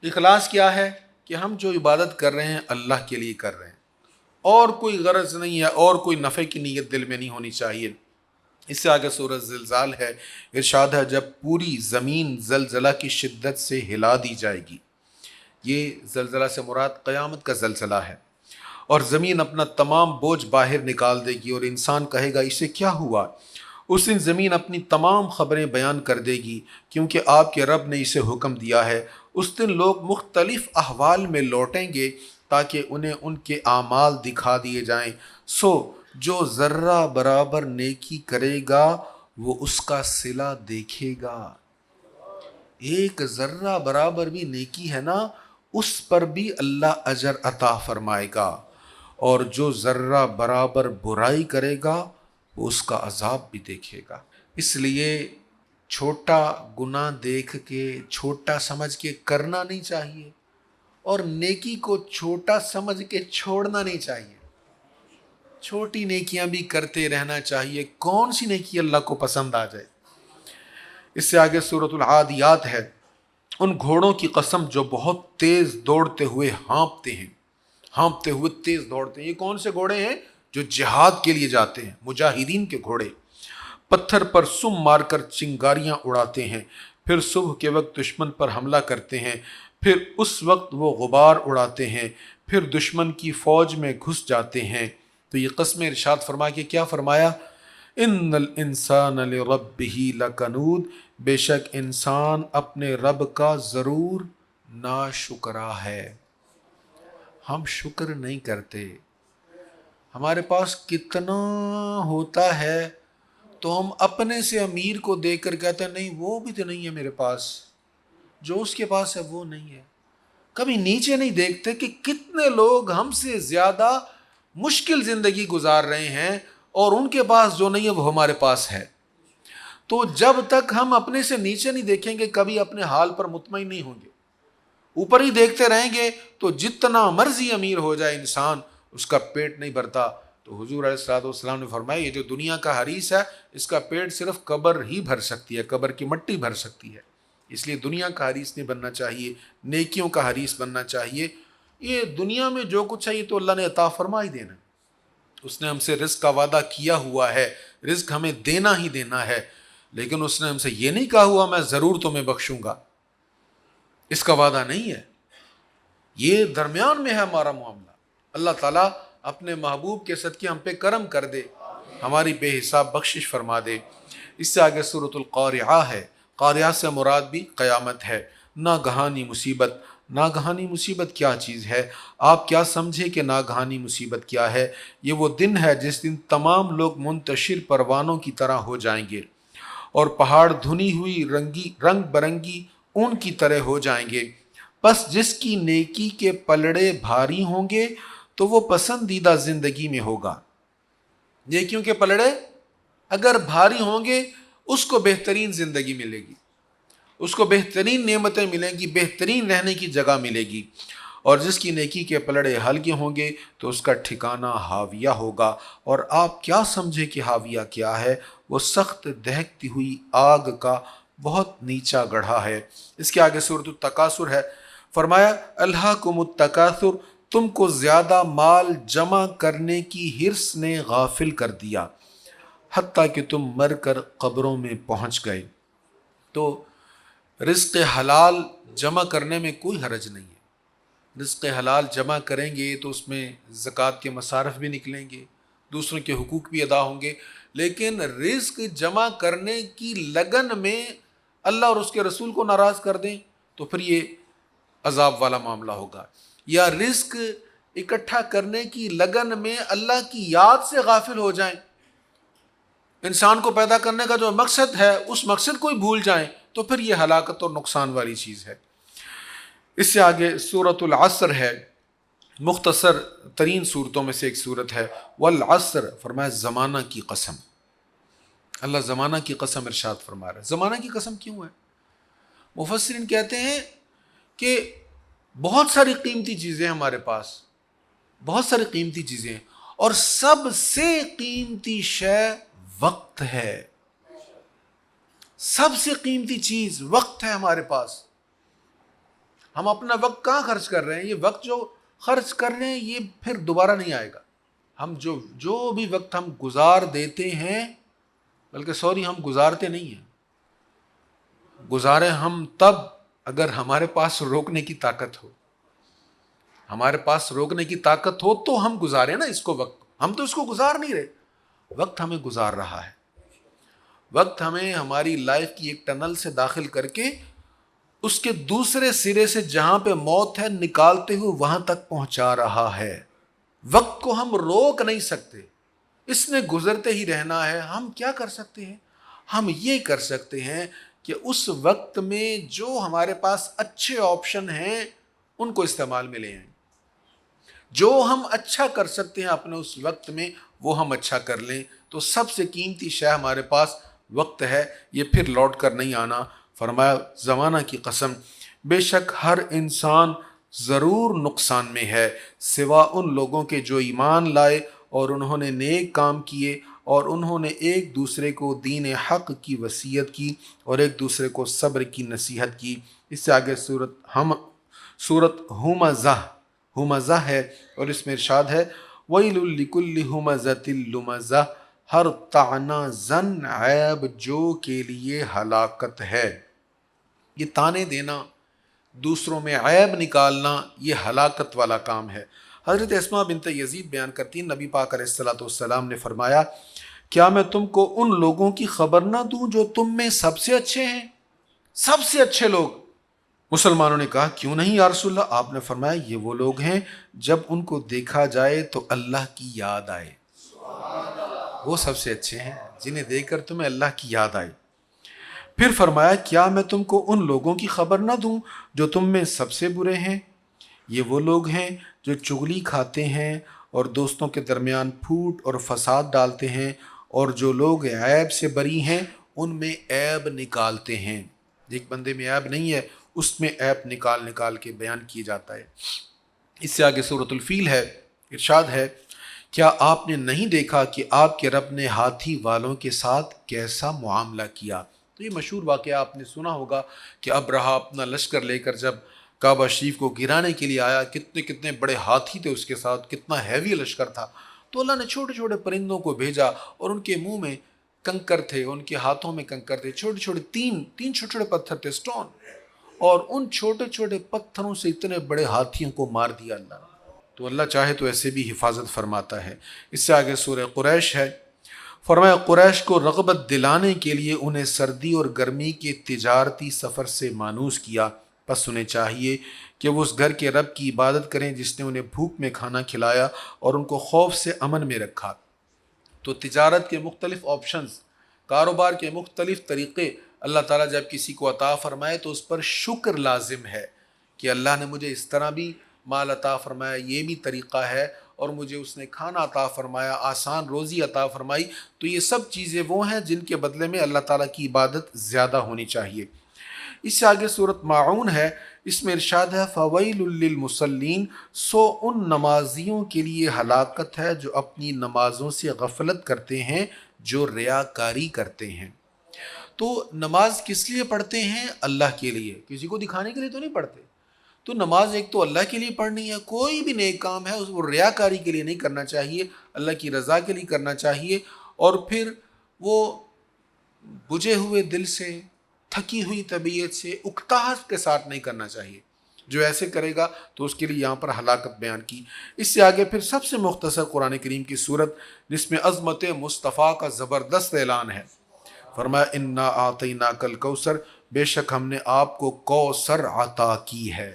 اخلاص کیا ہے کہ ہم جو عبادت کر رہے ہیں اللہ کے لیے کر رہے ہیں، اور کوئی غرض نہیں ہے، اور کوئی نفع کی نیت دل میں نہیں ہونی چاہیے۔ اس سے آگے سورۃ زلزال ہے، ارشاد ہے جب پوری زمین زلزلہ کی شدت سے ہلا دی جائے گی، یہ زلزلہ سے مراد قیامت کا زلزلہ ہے، اور زمین اپنا تمام بوجھ باہر نکال دے گی اور انسان کہے گا اسے کیا ہوا، اس دن زمین اپنی تمام خبریں بیان کر دے گی کیونکہ آپ کے رب نے اسے حکم دیا ہے۔ اس دن لوگ مختلف احوال میں لوٹیں گے تاکہ انہیں ان کے اعمال دکھا دیے جائیں، سو جو ذرہ برابر نیکی کرے گا وہ اس کا صلہ دیکھے گا۔ ایک ذرہ برابر بھی نیکی ہے نا، اس پر بھی اللہ اجر عطا فرمائے گا، اور جو ذرہ برابر برائی کرے گا وہ اس کا عذاب بھی دیکھے گا۔ اس لیے چھوٹا گناہ دیکھ کے چھوٹا سمجھ کے کرنا نہیں چاہیے، اور نیکی کو چھوٹا سمجھ کے چھوڑنا نہیں چاہیے۔ چھوٹی نیکیاں بھی کرتے رہنا چاہیے، کون سی نیکی اللہ کو پسند آ جائے۔ اس سے آگے سورۃ العادیات ہے، ان گھوڑوں کی قسم جو بہت تیز دوڑتے ہوئے ہانپتے ہوئے تیز دوڑتے ہیں۔ یہ کون سے گھوڑے ہیں؟ جو جہاد کے لیے جاتے ہیں، مجاہدین کے گھوڑے۔ پتھر پر سم مار کر چنگاریاں اڑاتے ہیں، پھر صبح کے وقت دشمن پر حملہ کرتے ہیں، پھر اس وقت وہ غبار اڑاتے ہیں، پھر دشمن کی فوج میں گھس جاتے ہیں۔ تو یہ قسم ارشاد فرما کے کیا فرمایا؟ ان الانسان لربہ لکنود، بے شک انسان اپنے رب کا ضرور ناشکرا ہے۔ ہم شکر نہیں کرتے، ہمارے پاس کتنا ہوتا ہے تو ہم اپنے سے امیر کو دیکھ کر کہتے ہیں نہیں وہ بھی تو نہیں ہے میرے پاس، جو اس کے پاس ہے وہ نہیں ہے۔ کبھی نیچے نہیں دیکھتے کہ کتنے لوگ ہم سے زیادہ مشکل زندگی گزار رہے ہیں اور ان کے پاس جو نہیں ہے وہ ہمارے پاس ہے۔ تو جب تک ہم اپنے سے نیچے نہیں دیکھیں گے کبھی اپنے حال پر مطمئن نہیں ہوں گے۔ اوپر ہی دیکھتے رہیں گے تو جتنا مرضی امیر ہو جائے انسان اس کا پیٹ نہیں بھرتا۔ تو حضور علیہ الصلوۃ والسلام نے فرمایا یہ جو دنیا کا حریص ہے اس کا پیٹ صرف قبر ہی بھر سکتی ہے، قبر کی مٹی بھر سکتی ہے، اس لیے دنیا کا حریص نہیں بننا چاہیے، نیکیوں کا حریص بننا چاہیے۔ یہ دنیا میں جو کچھ ہے یہ تو اللہ نے عطا فرما ہی دینا، اس نے ہم سے رزق کا وعدہ کیا ہوا ہے، رزق ہمیں دینا ہی دینا ہے، لیکن اس نے ہم سے یہ نہیں کہا ہوا میں ضرور تمہیں بخشوں گا، اس کا وعدہ نہیں ہے۔ یہ درمیان میں ہے ہمارا معاملہ۔ اللہ تعالیٰ اپنے محبوب کے صدقے ہم پہ کرم کر دے، ہماری بے حساب بخشش فرما دے۔ اس سے آگے سورۃ القارعہ ہے، قارعہ سے مراد بھی قیامت ہے، ناگہانی مصیبت۔ ناگہانی مصیبت کیا چیز ہے؟ آپ کیا سمجھے کہ ناگہانی مصیبت کیا ہے؟ یہ وہ دن ہے جس دن تمام لوگ منتشر پروانوں کی طرح ہو جائیں گے اور پہاڑ دھنی ہوئی رنگ برنگی اون کی طرح ہو جائیں گے۔ بس جس کی نیکی کے پلڑے بھاری ہوں گے تو وہ پسندیدہ زندگی میں ہوگا۔ نیکیوں کے پلڑے اگر بھاری ہوں گے اس کو بہترین زندگی ملے گی، اس کو بہترین نعمتیں ملیں گی، بہترین رہنے کی جگہ ملے گی، اور جس کی نیکی کے پلڑے ہلکے ہوں گے تو اس کا ٹھکانہ حاویہ ہوگا۔ اور آپ کیا سمجھے کہ حاویہ کیا ہے؟ وہ سخت دہکتی ہوئی آگ کا بہت نیچا گڑھا ہے۔ اس کے آگے سورۃ التکاثر ہے، فرمایا الہاکم التکاثر، تم کو زیادہ مال جمع کرنے کی حرص نے غافل کر دیا حتیٰ کہ تم مر کر قبروں میں پہنچ گئے۔ تو رزق حلال جمع کرنے میں کوئی حرج نہیں ہے، رزق حلال جمع کریں گے تو اس میں زکوٰۃ کے مصارف بھی نکلیں گے، دوسروں کے حقوق بھی ادا ہوں گے، لیکن رزق جمع کرنے کی لگن میں اللہ اور اس کے رسول کو ناراض کر دیں تو پھر یہ عذاب والا معاملہ ہوگا۔ یا رزق اکٹھا کرنے کی لگن میں اللہ کی یاد سے غافل ہو جائیں، انسان کو پیدا کرنے کا جو مقصد ہے اس مقصد کو ہی بھول جائیں تو پھر یہ ہلاکت اور نقصان والی چیز ہے۔ اس سے آگے سورۃ العصر ہے، مختصر ترین صورتوں میں سے ایک صورت ہے، والعصر، فرمایا زمانہ کی قسم۔ اللہ زمانہ کی قسم ارشاد فرما رہا ہے۔ زمانہ کی قسم کیوں ہے؟ مفسرین کہتے ہیں کہ بہت ساری قیمتی چیزیں ہمارے پاس، بہت ساری قیمتی چیزیں، اور سب سے قیمتی شے وقت ہے۔ سب سے قیمتی چیز وقت ہے ہمارے پاس۔ ہم اپنا وقت کہاں خرچ کر رہے ہیں؟ یہ وقت جو خرچ کر رہے ہیں یہ پھر دوبارہ نہیں آئے گا۔ ہم جو بھی وقت ہم گزار دیتے ہیں، بلکہ ہم گزارتے نہیں ہیں، گزارے ہم تب اگر ہمارے پاس روکنے کی طاقت ہو۔ ہمارے پاس روکنے کی طاقت ہو تو ہم گزارے نا اس کو، وقت ہم تو اس کو گزار نہیں رہے، وقت ہمیں گزار رہا ہے۔ وقت ہمیں ہماری لائف کی ایک ٹنل سے داخل کر کے اس کے دوسرے سرے سے جہاں پہ موت ہے نکالتے ہوئے وہاں تک پہنچا رہا ہے۔ وقت کو ہم روک نہیں سکتے، اس نے گزرتے ہی رہنا ہے۔ ہم کیا کر سکتے ہیں؟ ہم یہ کر سکتے ہیں کہ اس وقت میں جو ہمارے پاس اچھے آپشن ہیں ان کو استعمال میں لے آئیں۔ جو ہم اچھا کر سکتے ہیں اپنے اس وقت میں وہ ہم اچھا کر لیں۔ تو سب سے قیمتی شے ہمارے پاس وقت ہے، یہ پھر لوٹ کر نہیں آنا۔ فرمایا زمانہ کی قسم، بے شک ہر انسان ضرور نقصان میں ہے سوا ان لوگوں کے جو ایمان لائے اور انہوں نے نیک کام کیے اور انہوں نے ایک دوسرے کو دین حق کی وصیت کی اور ایک دوسرے کو صبر کی نصیحت کی۔ اس سے آگے سورۃ ہمزہ ہے اور اس میں ارشاد ہے وَيْلٌ لِكُلِّ هُمَزَةٍ لُمَزَةٍ، ہر طعنہ زن عیب جو کے لیے ہلاکت ہے۔ یہ طعنے دینا، دوسروں میں عیب نکالنا، یہ ہلاکت والا کام ہے۔ حضرت اسماء بنت یزید بیان کرتی ہیں نبی پاک علیہ الصلوۃ والسلام نے فرمایا کیا میں تم کو ان لوگوں کی خبر نہ دوں جو تم میں سب سے اچھے ہیں؟ سب سے اچھے لوگ؟ مسلمانوں نے کہا کیوں نہیں یا رسول اللہ؟ آپ نے فرمایا یہ وہ لوگ ہیں جب ان کو دیکھا جائے تو اللہ کی یاد آئے۔ وہ سب سے اچھے ہیں جنہیں دیکھ کر تمہیں اللہ کی یاد آئے۔ پھر فرمایا کیا میں تم کو ان لوگوں کی خبر نہ دوں جو تم میں سب سے برے ہیں؟ یہ وہ لوگ ہیں جو چغلی کھاتے ہیں اور دوستوں کے درمیان پھوٹ اور فساد ڈالتے ہیں، اور جو لوگ عیب سے بری ہیں ان میں عیب نکالتے ہیں۔ ایک بندے میں عیب نہیں ہے اس میں عیب نکال کے بیان کیا جاتا ہے۔ اس سے آگے سورۃ الفیل ہے، ارشاد ہے کیا آپ نے نہیں دیکھا کہ آپ کے رب نے ہاتھی والوں کے ساتھ کیسا معاملہ کیا؟ تو یہ مشہور واقعہ آپ نے سنا ہوگا کہ ابرہا اپنا لشکر لے کر جب کعبہ شریف کو گرانے کے لیے آیا، کتنے کتنے بڑے ہاتھی تھے اس کے ساتھ، کتنا ہیوی لشکر تھا، تو اللہ نے چھوٹے چھوٹے پرندوں کو بھیجا اور ان کے منہ میں کنکر تھے، ان کے ہاتھوں میں کنکر تھے، چھوٹے چھوٹے تین چھوٹے چھوٹے پتھر تھے، سٹون، اور ان چھوٹے چھوٹے پتھروں سے اتنے بڑے ہاتھیوں کو مار دیا اللہ نے۔ تو اللہ چاہے تو ایسے بھی حفاظت فرماتا ہے۔ اس سے آگے سورہ قریش ہے، فرمایا قریش کو رغبت دلانے کے لیے انہیں سردی اور گرمی کے تجارتی سفر سے مانوس کیا، پس انہیں چاہیے کہ وہ اس گھر کے رب کی عبادت کریں جس نے انہیں بھوک میں کھانا کھلایا اور ان کو خوف سے امن میں رکھا۔ تو تجارت کے مختلف آپشنز، کاروبار کے مختلف طریقے اللہ تعالیٰ جب کسی کو عطا فرمائے تو اس پر شکر لازم ہے کہ اللہ نے مجھے اس طرح بھی مال عطا فرمایا، یہ بھی طریقہ ہے، اور مجھے اس نے کھانا عطا فرمایا، آسان روزی عطا فرمائی، تو یہ سب چیزیں وہ ہیں جن کے بدلے میں اللہ تعالیٰ کی عبادت زیادہ ہونی چاہیے۔ اس سے آگے صورت ماعون ہے، اس میں ارشاد ہے فویل للمصلین، سو ان نمازیوں کے لیے ہلاکت ہے جو اپنی نمازوں سے غفلت کرتے ہیں، جو ریاکاری کرتے ہیں۔ تو نماز کس لیے پڑھتے ہیں؟ اللہ کے لیے، کسی کو دکھانے کے لیے تو نہیں پڑھتے۔ تو نماز ایک تو اللہ کے لیے پڑھنی ہے، کوئی بھی نیک کام ہے اس کو ریاکاری کے لیے نہیں کرنا چاہیے، اللہ کی رضا کے لیے کرنا چاہیے، اور پھر وہ بجھے ہوئے دل سے، تھکی ہوئی طبیعت سے، اکتاہٹ کے ساتھ نہیں کرنا چاہیے۔ جو ایسے کرے گا تو اس کے لیے یہاں پر ہلاکت بیان کی۔ اس سے آگے پھر سب سے مختصر قرآن کریم کی صورت جس میں عظمت مصطفیٰ کا زبردست اعلان ہے، فرمایا انا اعطیناک الکوثر، بے شک ہم نے آپ کو کوثر عطا کی ہے۔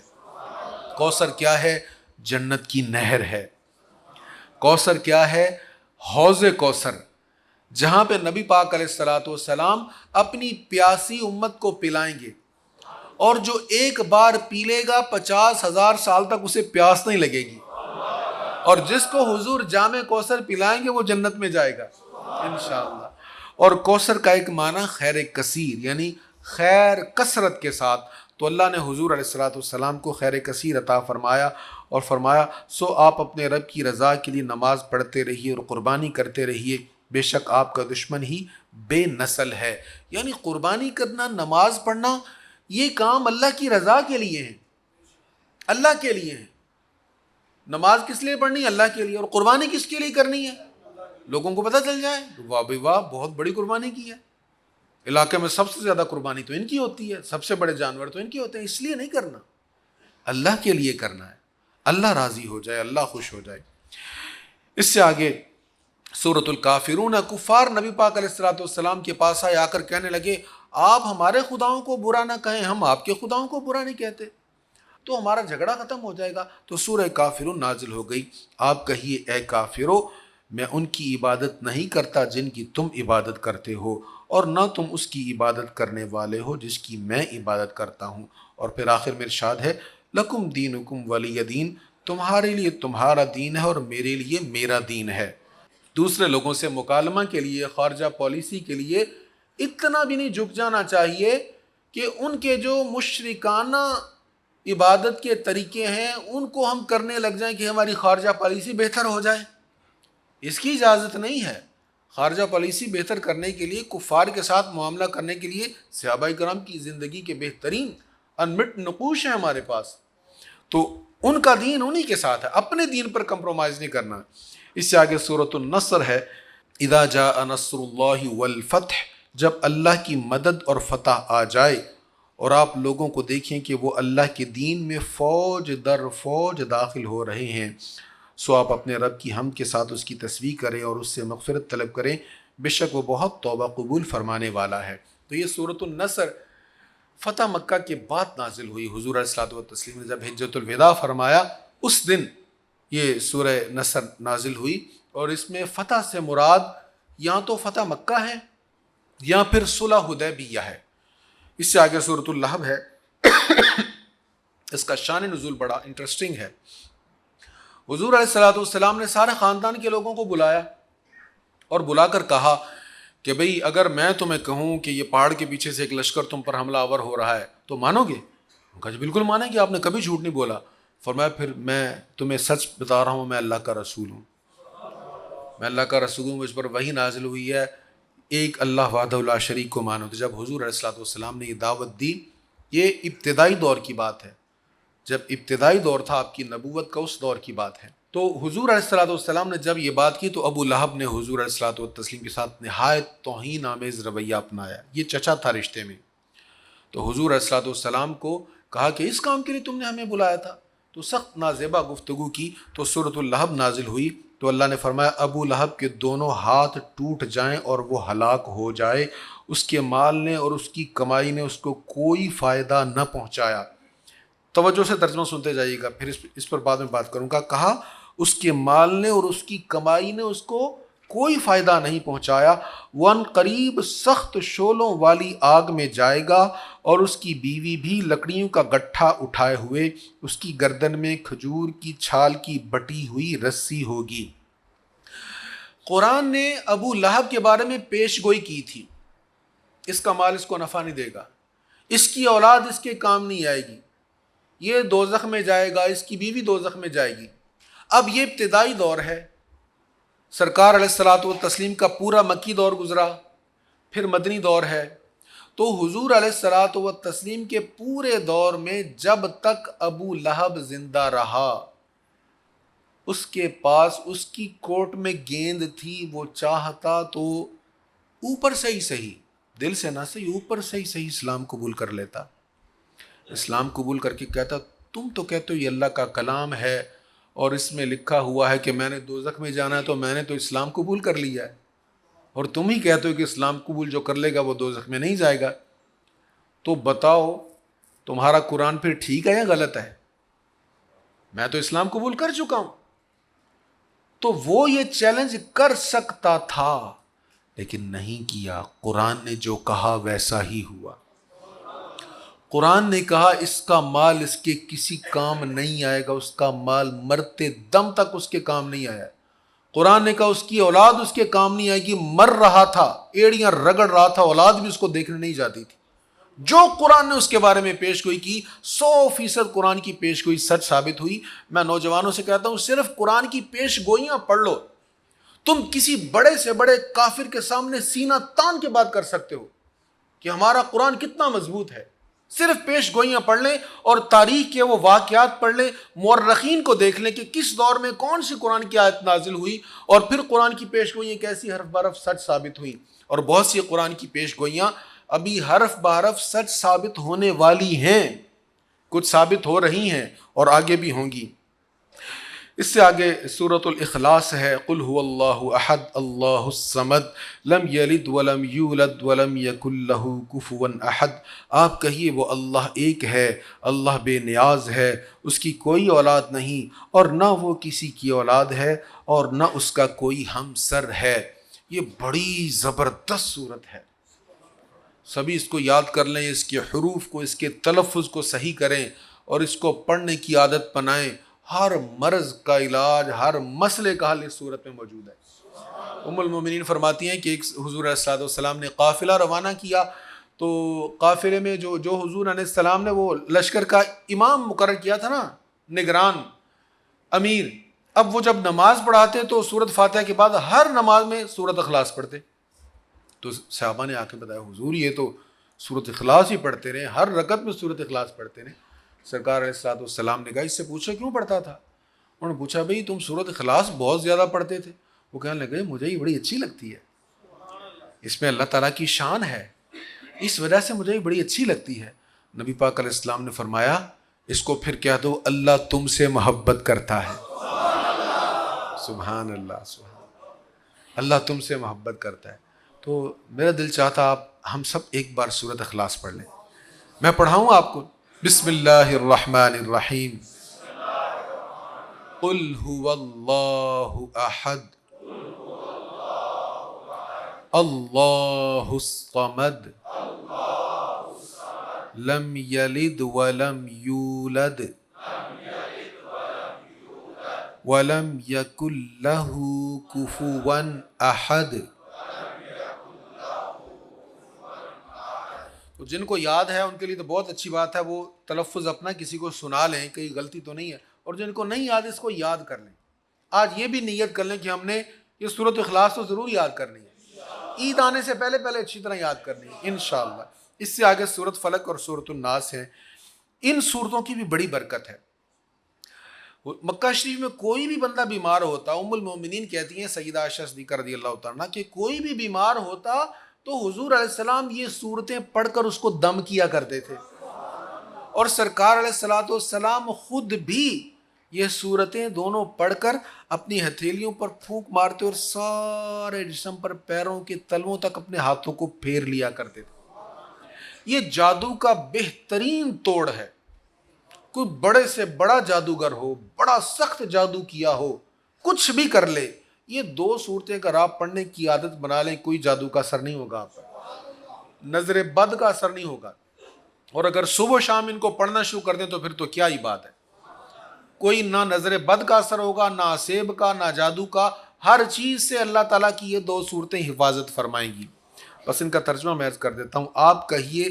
کوثر کیا ہے؟ جنت کی نہر ہے۔ کوثر کیا ہے؟ حوض کوثر، جہاں پہ نبی پاک علیہ الصلوۃ والسلام اپنی پیاسی امت کو پلائیں گے، اور جو ایک بار پی لے گا 50,000 سال تک اسے پیاس نہیں لگے گی، اور جس کو حضور جام کوثر پلائیں گے وہ جنت میں جائے گا انشاءاللہ۔ اور کوثر کا ایک معنی خیر کثیر، یعنی خیر کثرت کے ساتھ، تو اللہ نے حضور علیہ الصلوۃ والسلام کو خیر کثیر عطا فرمایا، اور فرمایا سو آپ اپنے رب کی رضا کے لیے نماز پڑھتے رہیے اور قربانی کرتے رہیے، بے شک آپ کا دشمن ہی بے نسل ہے۔ یعنی قربانی کرنا، نماز پڑھنا، یہ کام اللہ کی رضا کے لیے ہیں، اللہ کے لیے ہیں۔ نماز کس لیے پڑھنی ہے؟ اللہ کے لیے۔ اور قربانی کس کے لیے کرنی ہے؟ لوگوں کو پتہ چل جائے واہ بھائی واہ بہت بڑی قربانی کی ہے، علاقے میں سب سے زیادہ قربانی تو ان کی ہوتی ہے، سب سے بڑے جانور تو ان کے ہوتے ہیں، اس لیے نہیں کرنا، اللہ کے لیے کرنا ہے، اللہ راضی ہو جائے، اللہ خوش ہو جائے۔ اس سے آگے سورۃ الکافرون، کفار نبی پاک علیہ الصلوۃ والسلام کے پاس آئے، آ کر کہنے لگے آپ ہمارے خداؤں کو برا نہ کہیں، ہم آپ کے خداؤں کو برا نہیں کہتے تو ہمارا جھگڑا ختم ہو جائے گا۔ تو سورہ کافرون نازل ہو گئی، آپ کہیے اے کافرو، میں ان کی عبادت نہیں کرتا جن کی تم عبادت کرتے ہو، اور نہ تم اس کی عبادت کرنے والے ہو جس کی میں عبادت کرتا ہوں۔ اور پھر آخر میں ارشاد ہے لکم دینکم ولی دین، تمہارے لیے تمہارا دین ہے اور میرے لیے میرا دین ہے۔ دوسرے لوگوں سے مکالمہ کے لیے، خارجہ پالیسی کے لیے اتنا بھی نہیں جھک جانا چاہیے کہ ان کے جو مشرکانہ عبادت کے طریقے ہیں ان کو ہم کرنے لگ جائیں کہ ہماری خارجہ پالیسی بہتر ہو جائے۔ اس کی اجازت نہیں ہے۔ خارجہ پالیسی بہتر کرنے کے لیے، کفار کے ساتھ معاملہ کرنے کے لیے صحابہ کرام کی زندگی کے بہترین انمٹ نقوش ہیں ہمارے پاس، تو ان کا دین انہی کے ساتھ ہے، اپنے دین پر کمپرومائز نہیں کرنا۔ اس سے آگے سورۃ النصر ہے، اذا جاء نصر اللہ والفتح، جب اللہ کی مدد اور فتح آ جائے اور آپ لوگوں کو دیکھیں کہ وہ اللہ کے دین میں فوج در فوج داخل ہو رہے ہیں، سو آپ اپنے رب کی حمد کے ساتھ اس کی تسبیح کریں اور اس سے مغفرت طلب کریں، بے شک وہ بہت توبہ قبول فرمانے والا ہے۔ تو یہ سورۃ النصر فتح مکہ کے بعد نازل ہوئی۔ حضور علیہ الصلوۃ والتسلیم نے جب حجۃ الوداع فرمایا اس دن یہ سورہ نصر نازل ہوئی، اور اس میں فتح سے مراد یا تو فتح مکہ ہے یا پھر صلح حدیبیہ ہے۔ اس سے آگے سورۃ اللہب ہے، اس کا شان نزول بڑا انٹرسٹنگ ہے۔ حضور علیہ الصلوۃ والسلام نے سارے خاندان کے لوگوں کو بلایا اور بلا کر کہا کہ بھئی اگر میں تمہیں کہوں کہ یہ پہاڑ کے پیچھے سے ایک لشکر تم پر حملہ آور ہو رہا ہے تو مانو گے؟ کہا جی بالکل مانیں گے، آپ نے کبھی جھوٹ نہیں بولا۔ فرمایا پھر میں تمہیں سچ بتا رہا ہوں، میں اللہ کا رسول ہوں۔ میں اللہ کا رسول ہوں، مجھ پر وحی نازل ہوئی ہے، ایک اللہ وحدہ لا شریک کو مانو۔ تو جب حضور علیہ الصلوۃ والسلام نے یہ دعوت دی، یہ ابتدائی دور کی بات ہے، جب ابتدائی دور تھا آپ کی نبوت کا، اس دور کی بات ہے۔ تو حضور علیہ الصلوۃ والسلام نے جب یہ بات کی تو ابو لہب نے حضور علیہ الصلوۃ والتسلیم کے ساتھ نہایت توہین آمیز رویہ اپنایا۔ یہ چچا تھا رشتے میں۔ تو حضور علیہ الصلوۃ والسلام کو کہا کہ اس کام کے لیے تم نے ہمیں بلایا تھا، تو سخت نازیبا گفتگو کی۔ تو سورۃ اللہب نازل ہوئی تو اللہ نے فرمایا ابو لہب کے دونوں ہاتھ ٹوٹ جائیں اور وہ ہلاک ہو جائے، اس کے مال نے اور اس کی کمائی نے اس کو کوئی فائدہ نہ پہنچایا۔ توجہ سے ترجمہ سنتے جائیے گا، پھر اس پر بعد میں بات کروں گا۔ کہا اس کے مال نے اور اس کی کمائی نے اس کو کوئی فائدہ نہیں پہنچایا، وہ ان قریب سخت شعلوں والی آگ میں جائے گا اور اس کی بیوی بھی لکڑیوں کا گٹھا اٹھائے ہوئے، اس کی گردن میں کھجور کی چھال کی بٹی ہوئی رسی ہوگی۔ قرآن نے ابو لہب کے بارے میں پیش گوئی کی تھی، اس کا مال اس کو نفع نہیں دے گا، اس کی اولاد اس کے کام نہیں آئے گی، یہ دوزخ میں جائے گا، اس کی بیوی دوزخ میں جائے گی۔ اب یہ ابتدائی دور ہے، سرکار علیہ الصلوۃ والتسلیم کا پورا مکی دور گزرا، پھر مدنی دور ہے۔ تو حضور علیہ الصلوۃ والتسلیم کے پورے دور میں جب تک ابو لہب زندہ رہا، اس کے پاس اس کی کوٹ میں گیند تھی، وہ چاہتا تو اوپر سے ہی صحیح، دل سے نہ صحیح، اوپر سے ہی صحیح اسلام قبول کر لیتا۔ اسلام قبول کر کے کہتا تم تو کہتے ہو یہ اللہ کا کلام ہے اور اس میں لکھا ہوا ہے کہ میں نے دوزخ میں جانا ہے، تو میں نے تو اسلام قبول کر لیا ہے، اور تم ہی کہتے ہو کہ اسلام قبول جو کر لے گا وہ دوزخ میں نہیں جائے گا، تو بتاؤ تمہارا قرآن پھر ٹھیک ہے یا غلط ہے؟ میں تو اسلام قبول کر چکا ہوں۔ تو وہ یہ چیلنج کر سکتا تھا لیکن نہیں کیا۔ قرآن نے جو کہا ویسا ہی ہوا۔ قرآن نے کہا اس کا مال اس کے کسی کام نہیں آئے گا، اس کا مال مرتے دم تک اس کے کام نہیں آیا۔ قرآن نے کہا اس کی اولاد اس کے کام نہیں آئے گی، مر رہا تھا، ایڑیاں رگڑ رہا تھا، اولاد بھی اس کو دیکھنے نہیں جاتی تھی۔ جو قرآن نے اس کے بارے میں پیش گوئی کی 100% قرآن کی پیش گوئی سچ ثابت ہوئی۔ میں نوجوانوں سے کہتا ہوں صرف قرآن کی پیش گوئیاں پڑھ لو، تم کسی بڑے سے بڑے کافر کے سامنے سینہ تان کے بات کر سکتے ہو کہ ہمارا قرآن کتنا مضبوط ہے۔ صرف پیش گوئیاں پڑھ لیں اور تاریخ کے وہ واقعات پڑھ لیں، مورخین کو دیکھ لیں کہ کس دور میں کون سی قرآن کی آیت نازل ہوئی، اور پھر قرآن کی پیش گوئیاں کیسی حرف برف سچ ثابت ہوئیں۔ اور بہت سی قرآن کی پیش گوئیاں ابھی حرف بحرف سچ ثابت ہونے والی ہیں، کچھ ثابت ہو رہی ہیں اور آگے بھی ہوں گی۔ اس سے آگے سورۃ الاخلاص ہے، قل هو اللہ احد اللہ الصمد لم یلد ولم یولد ولم یکن لہ کفوا احد۔ آپ کہیے وہ اللہ ایک ہے، اللہ بے نیاز ہے، اس کی کوئی اولاد نہیں اور نہ وہ کسی کی اولاد ہے اور نہ اس کا کوئی ہمسر ہے۔ یہ بڑی زبردست صورت ہے، سبھی اس کو یاد کر لیں، اس کے حروف کو، اس کے تلفظ کو صحیح کریں اور اس کو پڑھنے کی عادت بنائیں۔ ہر مرض کا علاج، ہر مسئلے کا حل اس صورت میں موجود ہے۔ ام المومنین فرماتی ہیں کہ ایک حضور علیہ السلام نے قافلہ روانہ کیا، تو قافلے میں جو حضور علیہ السلام نے وہ لشکر کا امام مقرر کیا تھا نا، نگران، امیر، اب وہ جب نماز پڑھاتے تو سورۃ فاتحہ کے بعد ہر نماز میں سورۃ اخلاص پڑھتے۔ تو صحابہ نے آ کے بتایا حضور یہ تو سورۃ اخلاص ہی پڑھتے رہے، ہر رکعت میں سورۃ اخلاص پڑھتے رہے۔ سرکار علیہ السلام نے کہا اس سے پوچھا کیوں پڑھتا تھا؟ انہوں نے پوچھا بھئی تم سورۃ اخلاص بہت زیادہ پڑھتے تھے۔ وہ کہنے لگے مجھے یہ بڑی اچھی لگتی ہے، اس میں اللہ تعالیٰ کی شان ہے، اس وجہ سے مجھے یہ بڑی اچھی لگتی ہے۔ نبی پاک علیہ السلام نے فرمایا اس کو پھر کہہ دو اللہ تم سے محبت کرتا ہے۔ سبحان اللہ، سبحان اللہ تم سے محبت کرتا ہے۔ تو میرا دل چاہتا آپ ہم سب ایک بار سورۃ اخلاص پڑھ لیں۔ میں پڑھاؤں آپ کو، بسم اللہ الرحمن الرحیم، قل هو اللہ احد اللہ الصمد لم یلد ولم یولد ولم یکن لہ کفوا احد۔ تو جن کو یاد ہے ان کے لیے تو بہت اچھی بات ہے، وہ تلفظ اپنا کسی کو سنا لیں، کہیں غلطی تو نہیں ہے، اور جن کو نہیں یاد اس کو یاد کر لیں۔ آج یہ بھی نیت کر لیں کہ ہم نے یہ سورۃ اخلاص تو ضرور یاد کرنی ہے، عید آنے سے پہلے پہلے اچھی طرح یاد کرنی ہے انشاءاللہ۔ اس سے آگے سورۃ فلق اور سورۃ الناس ہیں، ان صورتوں کی بھی بڑی برکت ہے۔ مکہ شریف میں کوئی بھی بندہ بیمار ہوتا، ام المومنین کہتی ہیں سیدہ عائشہ صدیقہ رضی اللہ تعالیٰ عنہ کہ کوئی بھی بیمار ہوتا تو حضور علیہ السلام یہ صورتیں پڑھ کر اس کو دم کیا کرتے تھے، اور سرکار علیہ السلام خود بھی یہ صورتیں دونوں پڑھ کر اپنی ہتھیلیوں پر پھونک مارتے اور سارے جسم پر پیروں کے تلووں تک اپنے ہاتھوں کو پھیر لیا کرتے تھے۔ یہ جادو کا بہترین توڑ ہے۔ کوئی بڑے سے بڑا جادوگر ہو، بڑا سخت جادو کیا ہو، کچھ بھی کر لے، یہ دو صورتیں اگر آپ پڑھنے کی عادت بنا لیں، کوئی جادو کا اثر نہیں ہوگا آپ پر، نظر بد کا اثر نہیں ہوگا۔ اور اگر صبح و شام ان کو پڑھنا شروع کر دیں تو پھر تو کیا ہی بات ہے، کوئی نہ نظر بد کا اثر ہوگا، نہ عصیب کا، نہ جادو کا، ہر چیز سے اللہ تعالیٰ کی یہ دو صورتیں حفاظت فرمائیں گی۔ بس ان کا ترجمہ میں عرض کر دیتا ہوں۔ آپ کہیے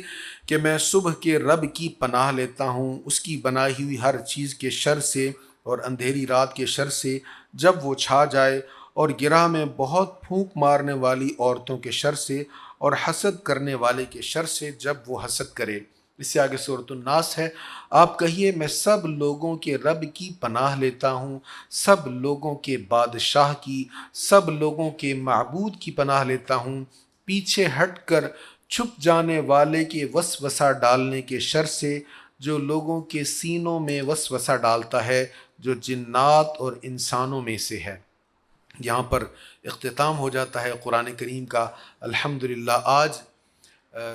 کہ میں صبح کے رب کی پناہ لیتا ہوں، اس کی بنائی ہوئی ہر چیز کے شر سے اور اندھیری رات کے شر سے جب وہ چھا جائے، اور گرہ میں بہت پھونک مارنے والی عورتوں کے شر سے، اور حسد کرنے والے کے شر سے جب وہ حسد کرے۔ اس سے آگے سورۃ الناس ہے۔ آپ کہیے میں سب لوگوں کے رب کی پناہ لیتا ہوں، سب لوگوں کے بادشاہ کی، سب لوگوں کے معبود کی پناہ لیتا ہوں، پیچھے ہٹ کر چھپ جانے والے کے وسوسہ ڈالنے کے شر سے جو لوگوں کے سینوں میں وسوسہ ڈالتا ہے، جو جنات اور انسانوں میں سے ہے۔ یہاں پر اختتام ہو جاتا ہے قرآن کریم کا۔ الحمدللہ آج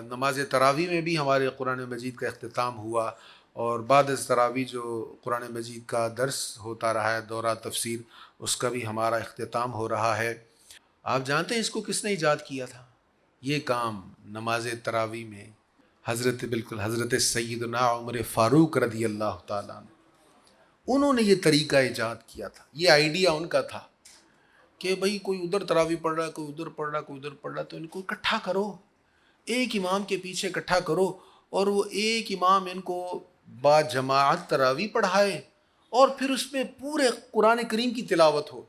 نماز تراویح میں بھی ہمارے قرآن مجید کا اختتام ہوا، اور بعد از تراویح جو قرآن مجید کا درس ہوتا رہا ہے، دورہ تفسیر، اس کا بھی ہمارا اختتام ہو رہا ہے۔ آپ جانتے ہیں اس کو کس نے ایجاد کیا تھا؟ یہ کام نماز تراویح میں حضرت سیدنا عمر فاروق رضی اللہ تعالیٰ عنہ، انہوں نے یہ طریقہ ایجاد کیا تھا۔ یہ آئیڈیا ان کا تھا کہ بھئی کوئی ادھر تراویح پڑھ رہا ہے، کوئی ادھر پڑھ رہا ہے، کوئی ادھر پڑھ رہا ہے، تو ان کو اکٹھا کرو، ایک امام کے پیچھے اکٹھا کرو، اور وہ ایک امام ان کو با جماعت تراویح پڑھائے، اور پھر اس میں پورے قرآن کریم کی تلاوت ہو۔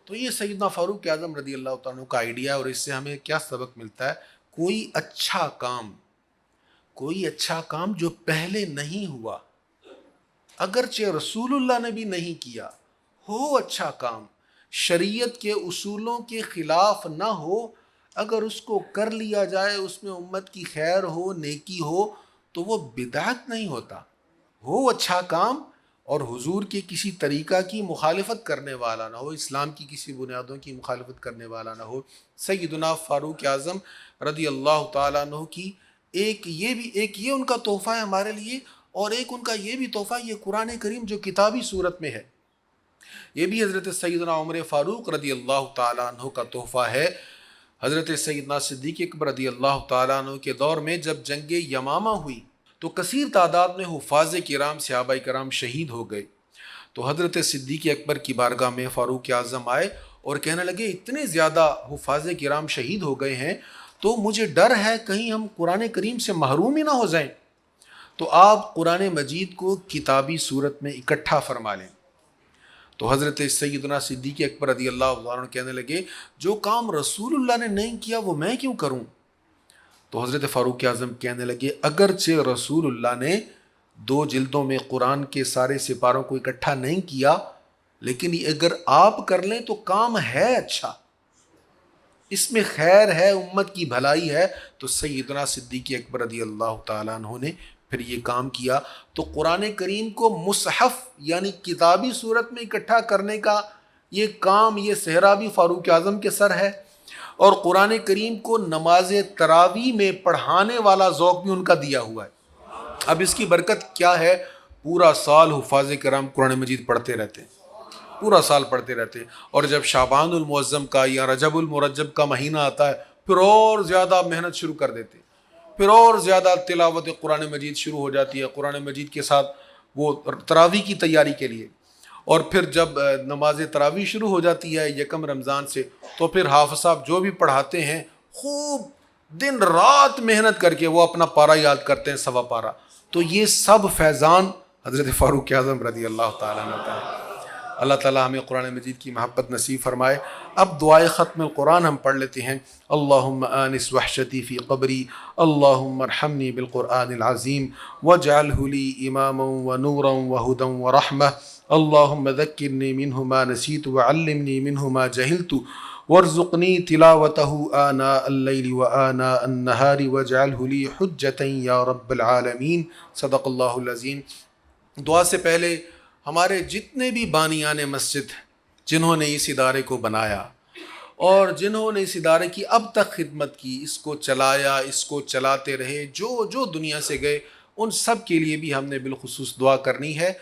تو یہ سیدنا فاروق اعظم رضی اللہ تعالیٰ عنہ کا آئیڈیا ہے، اور اس سے ہمیں کیا سبق ملتا ہے؟ کوئی اچھا کام جو پہلے نہیں ہوا، اگرچہ رسول اللہ نے بھی نہیں کیا ہو، اچھا کام شریعت کے اصولوں کے خلاف نہ ہو، اگر اس کو کر لیا جائے، اس میں امت کی خیر ہو، نیکی ہو، تو وہ بدعت نہیں ہوتا۔ ہو اچھا کام اور حضور کے کسی طریقہ کی مخالفت کرنے والا نہ ہو، اسلام کی کسی بنیادوں کی مخالفت کرنے والا نہ ہو۔ سیدنا فاروق اعظم رضی اللہ تعالیٰ عنہ کی ایک یہ ان کا تحفہ ہے ہمارے لیے، اور ایک ان کا یہ بھی تحفہ، یہ قرآن کریم جو کتابی صورت میں ہے، یہ بھی حضرت سیدنا عمر فاروق رضی اللہ تعالیٰ عنہ کا تحفہ ہے۔ حضرت سیدنا صدیق اکبر رضی اللہ تعالیٰ عنہ کے دور میں جب جنگ یمامہ ہوئی تو کثیر تعداد میں حفاظ کرام، صحابہ کرام شہید ہو گئے۔ تو حضرت صدیق اکبر کی بارگاہ میں فاروق اعظم آئے اور کہنے لگے اتنے زیادہ حفاظ کرام شہید ہو گئے ہیں تو مجھے ڈر ہے کہیں ہم قرآن کریم سے محروم ہی نہ ہو جائیں، تو آپ قرآن مجید کو کتابی صورت میں اکٹھا فرما لیں۔ تو حضرت سیدنا صدیق اکبر رضی اللہ عنہ کہنے لگے جو کام رسول اللہ نے نہیں کیا وہ میں کیوں کروں؟ تو حضرت فاروق اعظم کہنے لگے اگرچہ رسول اللہ نے 2 جلدوں میں قرآن کے سارے سپاروں کو اکٹھا نہیں کیا، لیکن اگر آپ کر لیں تو کام ہے اچھا، اس میں خیر ہے، امت کی بھلائی ہے۔ تو سیدنا صدیق اکبر رضی اللہ تعالیٰ عنہ نے پھر یہ کام کیا۔ تو قرآن کریم کو مصحف یعنی کتابی صورت میں اکٹھا کرنے کا یہ کام، یہ صحرا بھی فاروق اعظم کے سر ہے، اور قرآن کریم کو نماز تراویح میں پڑھانے والا ذوق بھی ان کا دیا ہوا ہے۔ اب اس کی برکت کیا ہے؟ پورا سال حفاظ کرام قرآن مجید پڑھتے رہتے ہیں، پورا سال پڑھتے رہتے ہیں، اور جب شعبان المعظم کا یا رجب المرجب کا مہینہ آتا ہے پھر اور زیادہ محنت شروع کر دیتے ہیں، پھر اور زیادہ تلاوت قرآن مجید شروع ہو جاتی ہے قرآن مجید کے ساتھ وہ تراویح کی تیاری کے لیے۔ اور پھر جب نماز تراویح شروع ہو جاتی ہے 1 رمضان سے، تو پھر حافظ صاحب جو بھی پڑھاتے ہیں خوب دن رات محنت کر کے وہ اپنا پارہ یاد کرتے ہیں، 1.25 پارہ۔ تو یہ سب فیضان حضرت فاروق اعظم رضی اللہ تعالیٰ عنہ کا ہے۔ اللہ تعالیٰ ہمیں قرآن مجید کی محبت نصیب فرمائے۔ اب دعائے ختم القرآن ہم پڑھ لیتے ہیں۔ اللہم آنس وحشتی فی قبری، اللہم ارحمنی بالقرآن العظیم واجعلہ لی اماما ونورا وہدا ورحمہ، اللہم ذکرنی منہ ما نسیت وعلمنی منہ ما جہلت وارزقنی تلاوتہ آناء اللیل وآناء النہار واجعلہ لی حجتا یا رب العالمین۔ صدق اللہ العظیم۔ دعا سے پہلے ہمارے جتنے بھی بانیان مسجد جنہوں نے اس ادارے کو بنایا اور جنہوں نے اس ادارے کی اب تک خدمت کی، اس کو چلایا، اس کو چلاتے رہے، جو دنیا سے گئے، ان سب کے لیے بھی ہم نے بالخصوص دعا کرنی ہے۔